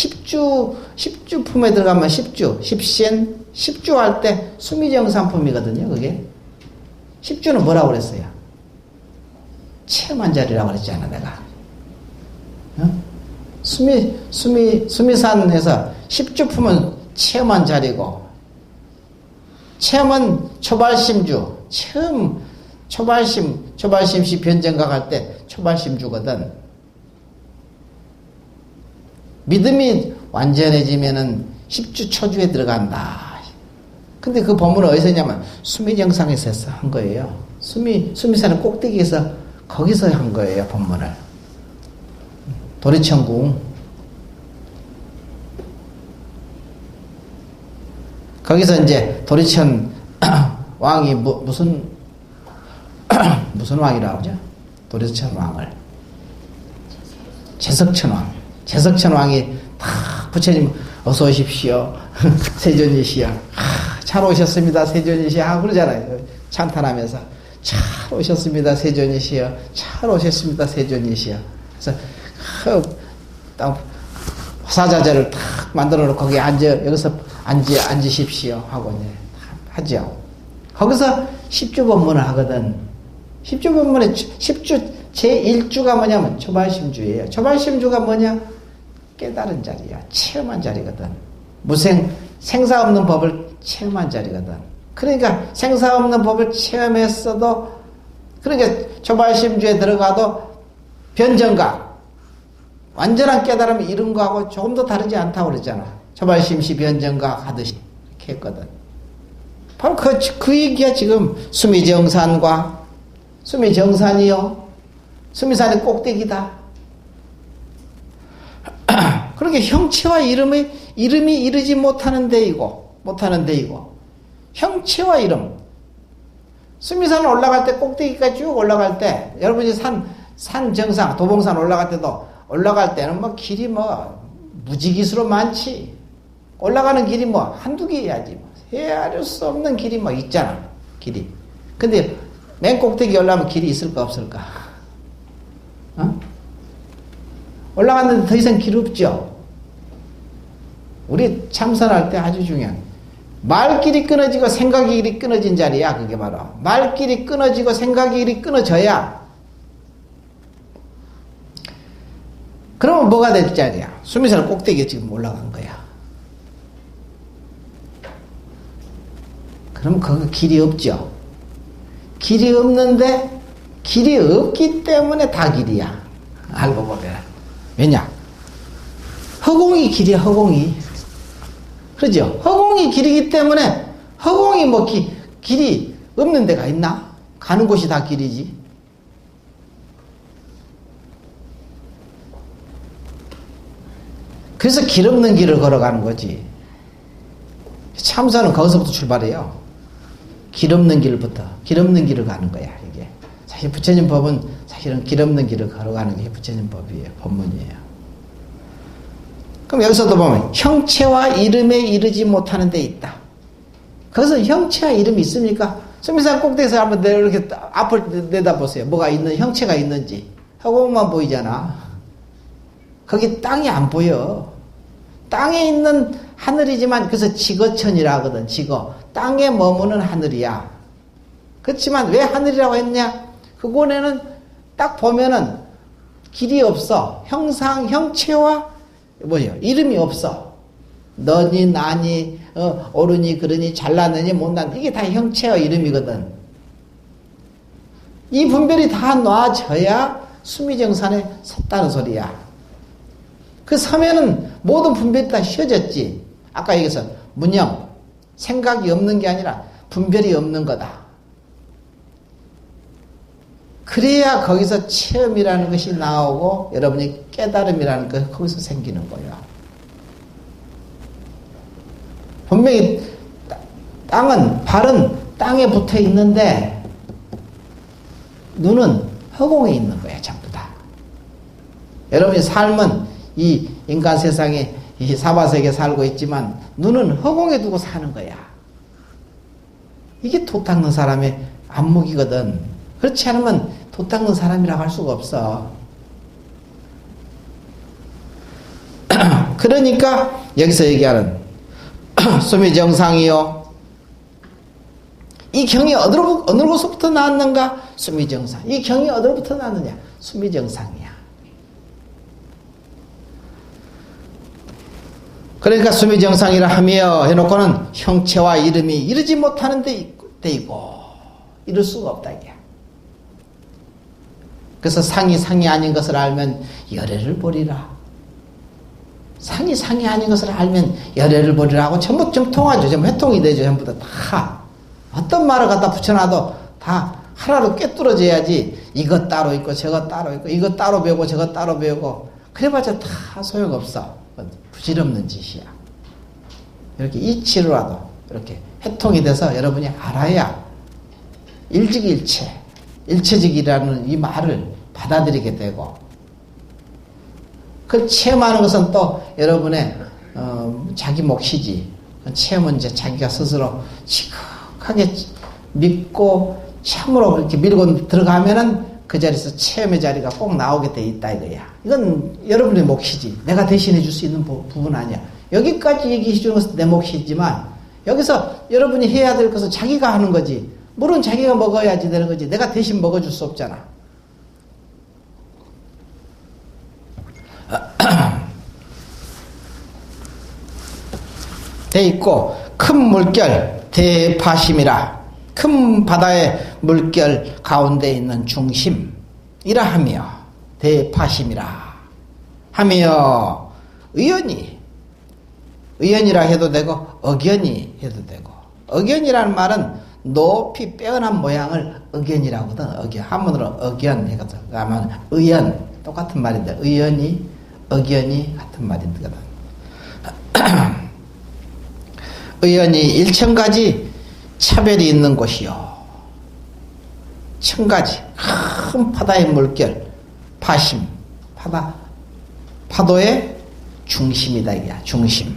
들어가면 10주 할 때 수미정상품이거든요, 그게. 10주는 뭐라고 그랬어요? 체험한 자리라고 그랬잖아, 내가. 어? 수미산에서 10주품은 체험한 자리고, 체험은 초발심주, 초발심시 변정각 할 때 초발심주거든. 믿음이 완전해지면은 10주 초주에 들어간다. 근데 그 본문은 어디서 했냐면 수미정상에서 한 거예요. 수미산의 꼭대기에서 거기서 한 거예요, 본문을. 도리천궁. 거기서 이제 도리천 왕이 무슨 왕이라고 하죠? 도리천 왕을. 제석천 왕. 제석천 왕이 다 부처님 어서 오십시오. 세존이시여. 잘 오셨습니다. 세존이시여. 하고 그러잖아요. 찬탄하면서. 잘 오셨습니다. 세존이시여. 잘 오셨습니다. 세존이시여. 그래서 딱 화사자재를 탁 만들어 놓고 거기에 여기서 앉으십시오. 하고 이제 하죠. 거기서 10주 법문을 하거든. 10주 법문에 10주 제1주가 뭐냐면 초발심주예요. 초발심주가 뭐냐? 깨달은 자리야. 체험한 자리거든. 생사 없는 법을 체험한 자리거든. 그러니까 생사 없는 법을 체험했어도, 그러니까 초발심주에 들어가도 변정각, 완전한 깨달음을 이룬 거하고 조금 더 다르지 않다고 그랬잖아. 초발심시 변정각 하듯이 이렇게 했거든. 바로 그 얘기야. 지금 수미정산과 수미정산이요 수미산의 꼭대기다. 그렇게 형체와 이름이 이르지 못하는 데이고 형체와 이름. 수미산 올라갈 때 꼭대기까지 쭉 올라갈 때 여러분이 산 정상 도봉산 올라갈 때도 올라갈 때는 뭐 길이 무지기수로 많지. 올라가는 길이 한두 개야지. 헤아릴 수 없는 길이 있잖아. 길이. 근데 맨 꼭대기 올라가면 길이 있을까 없을까? 어? 올라갔는데 더 이상 길 없죠? 우리 참선할 때 아주 중요한 말길이 끊어지고 생각의 길이 끊어진 자리야. 그게 바로 말길이 끊어지고 생각의 길이 끊어져야 그러면 뭐가 될 자리야? 수미산 꼭대기에 지금 올라간 거야. 그럼 거기 길이 없죠. 길이 없는데 길이 없기 때문에 다 길이야. 알고 보면. 왜냐? 허공이 길이야. 허공이. 그러죠? 허공이 길이기 때문에 허공이 뭐 길이 없는 데가 있나? 가는 곳이 다 길이지. 그래서 길 없는 길을 걸어가는 거지. 참선은 거기서부터 출발해요. 길 없는 길부터, 길 없는 길을 가는 거야, 이게. 사실 부처님 법은 사실은 길 없는 길을 걸어가는 게 부처님 법이에요. 법문이에요. 그럼 여기서도 보면 형체와 이름에 이르지 못하는 데 있다. 거기서 형체와 이름이 있습니까? 수미산 꼭대기에서 한번 이렇게 앞을 내다보세요. 뭐가 있는, 형체가 있는지. 허공만 보이잖아. 거기 땅이 안 보여. 땅에 있는 하늘이지만, 그래서 지거천이라 하거든, 지거. 땅에 머무는 하늘이야. 그렇지만 왜 하늘이라고 했냐? 그곳에는 딱 보면은 길이 없어. 형체와 뭐예요? 이름이 없어. 너니, 나니, 옳으니, 그러니, 잘나느니, 못나니, 이게 다 형체와 이름이거든. 이 분별이 다 놔져야 수미정산에 섰다는 소리야. 그 서면은 모든 분별이 다 쉬어졌지. 아까 얘기해서 문영, 생각이 없는 게 아니라 분별이 없는 거다. 그래야 거기서 체험이라는 것이 나오고 여러분이 깨달음이라는 것이 거기서 생기는 거예요. 분명히 발은 땅에 붙어 있는데 눈은 허공에 있는 거예요. 전부 다. 여러분의 삶은 이 인간 세상에 이 사바세계에 살고 있지만 눈은 허공에 두고 사는 거야. 이게 도 닦는 사람의 안목이거든. 그렇지 않으면 도 닦는 사람이라고 할 수가 없어. 그러니까 여기서 얘기하는 수미정상이요. 이 경이 어디로부터 나왔는가? 수미정상. 이 경이 어디로부터 나왔느냐? 수미정상이야. 그러니까 수미정상이라 하며 해놓고는 형체와 이름이 이르지 못하는 데 있고 이룰 수가 없다 이게. 그래서 상이 아닌 것을 알면 열애를 버리라. 상이 아닌 것을 알면 열애를 버리라고 전부 좀 통하죠. 전부 회통이 되죠. 전부 다. 어떤 말을 갖다 붙여놔도 다 하나로 꿰뚫어져야지. 이것 따로 있고 저것 따로 있고 이것 따로 배우고 저것 따로 배우고 그래봤자 다 소용없어. 부질없는 짓이야. 이렇게 이치로라도 이렇게 회통이 돼서 여러분이 알아야 일직일체, 일체직이라는 이 말을 받아들이게 되고, 그 체험하는 것은 또 여러분의 자기 몫이지. 체험은 이제 자기가 스스로 지극하게 믿고 참으로 그렇게 밀고 들어가면은 그 자리에서 체험의 자리가 꼭 나오게 돼 있다 이거야. 이건 여러분의 몫이지. 내가 대신해 줄 수 있는 부분 아니야. 여기까지 얘기해 주는 것은 내 몫이지만 여기서 여러분이 해야 될 것은 자기가 하는 거지. 물은 자기가 먹어야지 되는 거지. 내가 대신 먹어줄 수 없잖아. 돼 있고 큰 물결 대파심이라. 큰 바다의 물결 가운데 있는 중심이라 하며 대파심이라 하며 의연이라 해도 되고 억연이 해도 되고, 억연이라는 말은 높이 빼어난 모양을 억연이라고 하거든. 억연. 한문으로 억연 해거든. 아마 의연 똑같은 말인데 의연이 억연이 같은 말인데 의연이 일천가지 차별이 있는 곳이요. 천가지 큰 바다의 물결 파심 파도의 중심이다 이거야. 중심.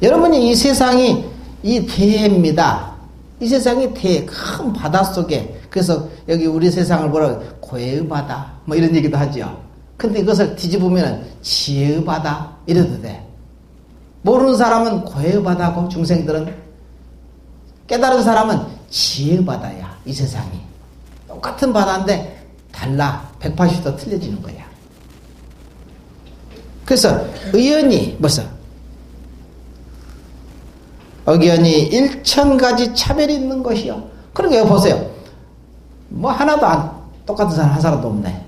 여러분이 이 세상이 이 대해입니다. 이 세상이 대해 큰 바다 속에, 그래서 여기 우리 세상을 뭐라고 고해의 바다 뭐 이런 얘기도 하죠. 근데 이것을 뒤집으면 지혜의 바다 이래도 돼. 모르는 사람은 고해바다고 중생들은 깨달은 사람은 지혜바다야. 이 세상이 똑같은 바다인데 달라. 180도 틀려지는 거야. 그래서 의연이 벌써 의견이 일천가지 차별이 있는 것이요. 그러니까 보세요. 뭐 하나도 안 똑같은 사람 한 사람도 없네.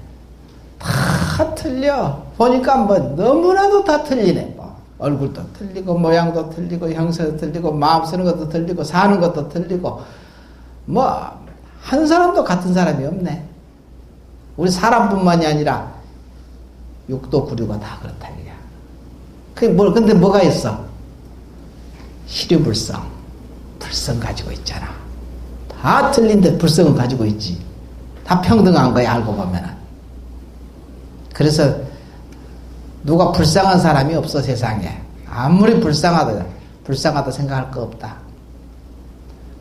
다 틀려. 보니까 뭐 너무나도 다 틀리네. 뭐 얼굴도 틀리고 모양도 틀리고 형세도 틀리고 마음 쓰는 것도 틀리고 사는 것도 틀리고 뭐 한 사람도 같은 사람이 없네. 우리 사람뿐만이 아니라 육도 구류가 다 그렇다 이거야. 근데 뭐가 있어? 희류불성, 불성 가지고 있잖아. 다 틀린데 불성은 가지고 있지. 다 평등한 거야, 알고 보면은. 그래서 누가 불쌍한 사람이 없어, 세상에. 아무리 불쌍하다 생각할 거 없다.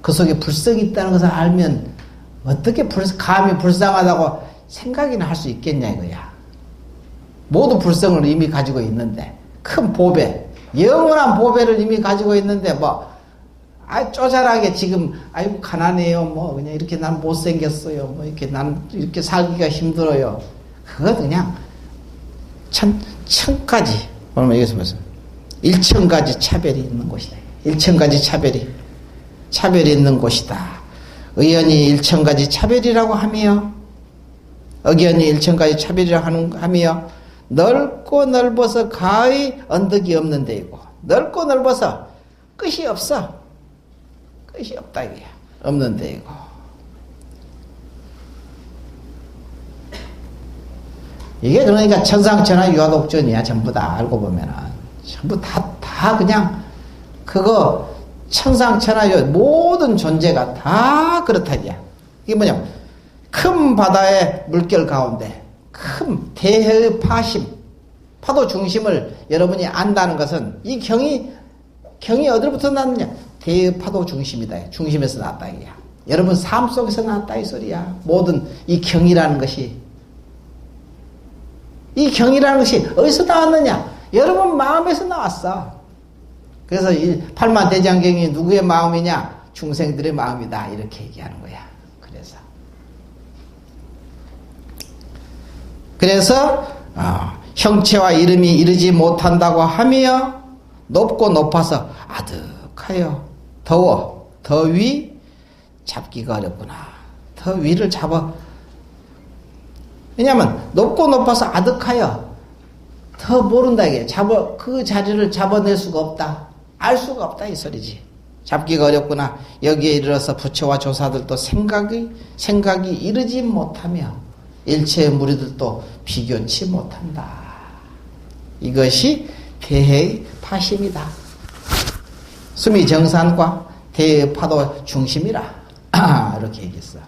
그 속에 불성이 있다는 것을 알면 어떻게 감히 불쌍하다고 생각이나 할 수 있겠냐 이거야. 모두 불성을 이미 가지고 있는데, 큰 보배, 영원한 보배를 이미 가지고 있는데 쪼잘하게 지금 아이고 가난해요, 뭐 그냥 이렇게 난 못생겼어요, 뭐 이렇게 난 이렇게 살기가 힘들어요. 그것 그냥 천가지, 오늘 여기서 무슨 일천가지 차별이 있는 곳이다. 일천가지 차별이 있는 곳이다. 의연이 일천가지 차별이라고 하며, 의견이 일천가지 차별이라고 하며, 넓고 넓어서 가히 언덕이 없는 데이고, 넓고 넓어서 끝이 없어. 끝이 없다 이게. 없는 데이고. 이게 그러니까 천상천하 유화독존이야. 전부 다 알고 보면은. 전부 다 그냥 그거 천상천하 모든 존재가 다 그렇다 이게. 이게 뭐냐? 큰 바다의 물결 가운데 큰 대해의 파심, 파도 중심을 여러분이 안다는 것은 이 경이 어디로부터 났느냐? 대해의 파도 중심이다. 중심에서 났다 이거야. 여러분 삶 속에서 났다 이 소리야. 모든 이 경이라는 것이, 이 경이라는 것이 어디서 나왔느냐? 여러분 마음에서 나왔어. 그래서 이 팔만대장경이 누구의 마음이냐? 중생들의 마음이다 이렇게 얘기하는 거야. 그래서 형체와 이름이 이르지 못한다고 하며, 높고 높아서 아득하여 더워, 더위 잡기가 어렵구나. 더 위를 잡아. 왜냐하면 높고 높아서 아득하여 더 모른다 이게. 그 자리를 잡아낼 수가 없다. 알 수가 없다 이 소리지. 잡기가 어렵구나. 여기에 이르러서 부처와 조사들도 생각이 이르지 못하며 일체의 무리들도 비교치 못한다. 이것이 대해의 파심이다. 수미 정산과 대해의 파도 중심이라. 이렇게 얘기했어.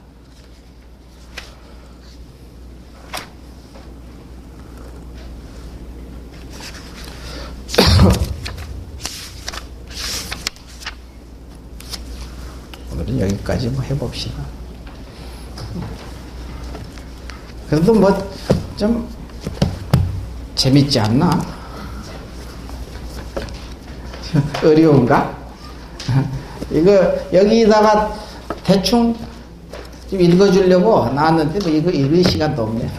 오늘은 여기까지 해봅시다. 그래도 좀 재밌지 않나? 어려운가? 이거 여기다가 대충 좀 읽어주려고 나왔는데 이거 읽을 시간도 없네.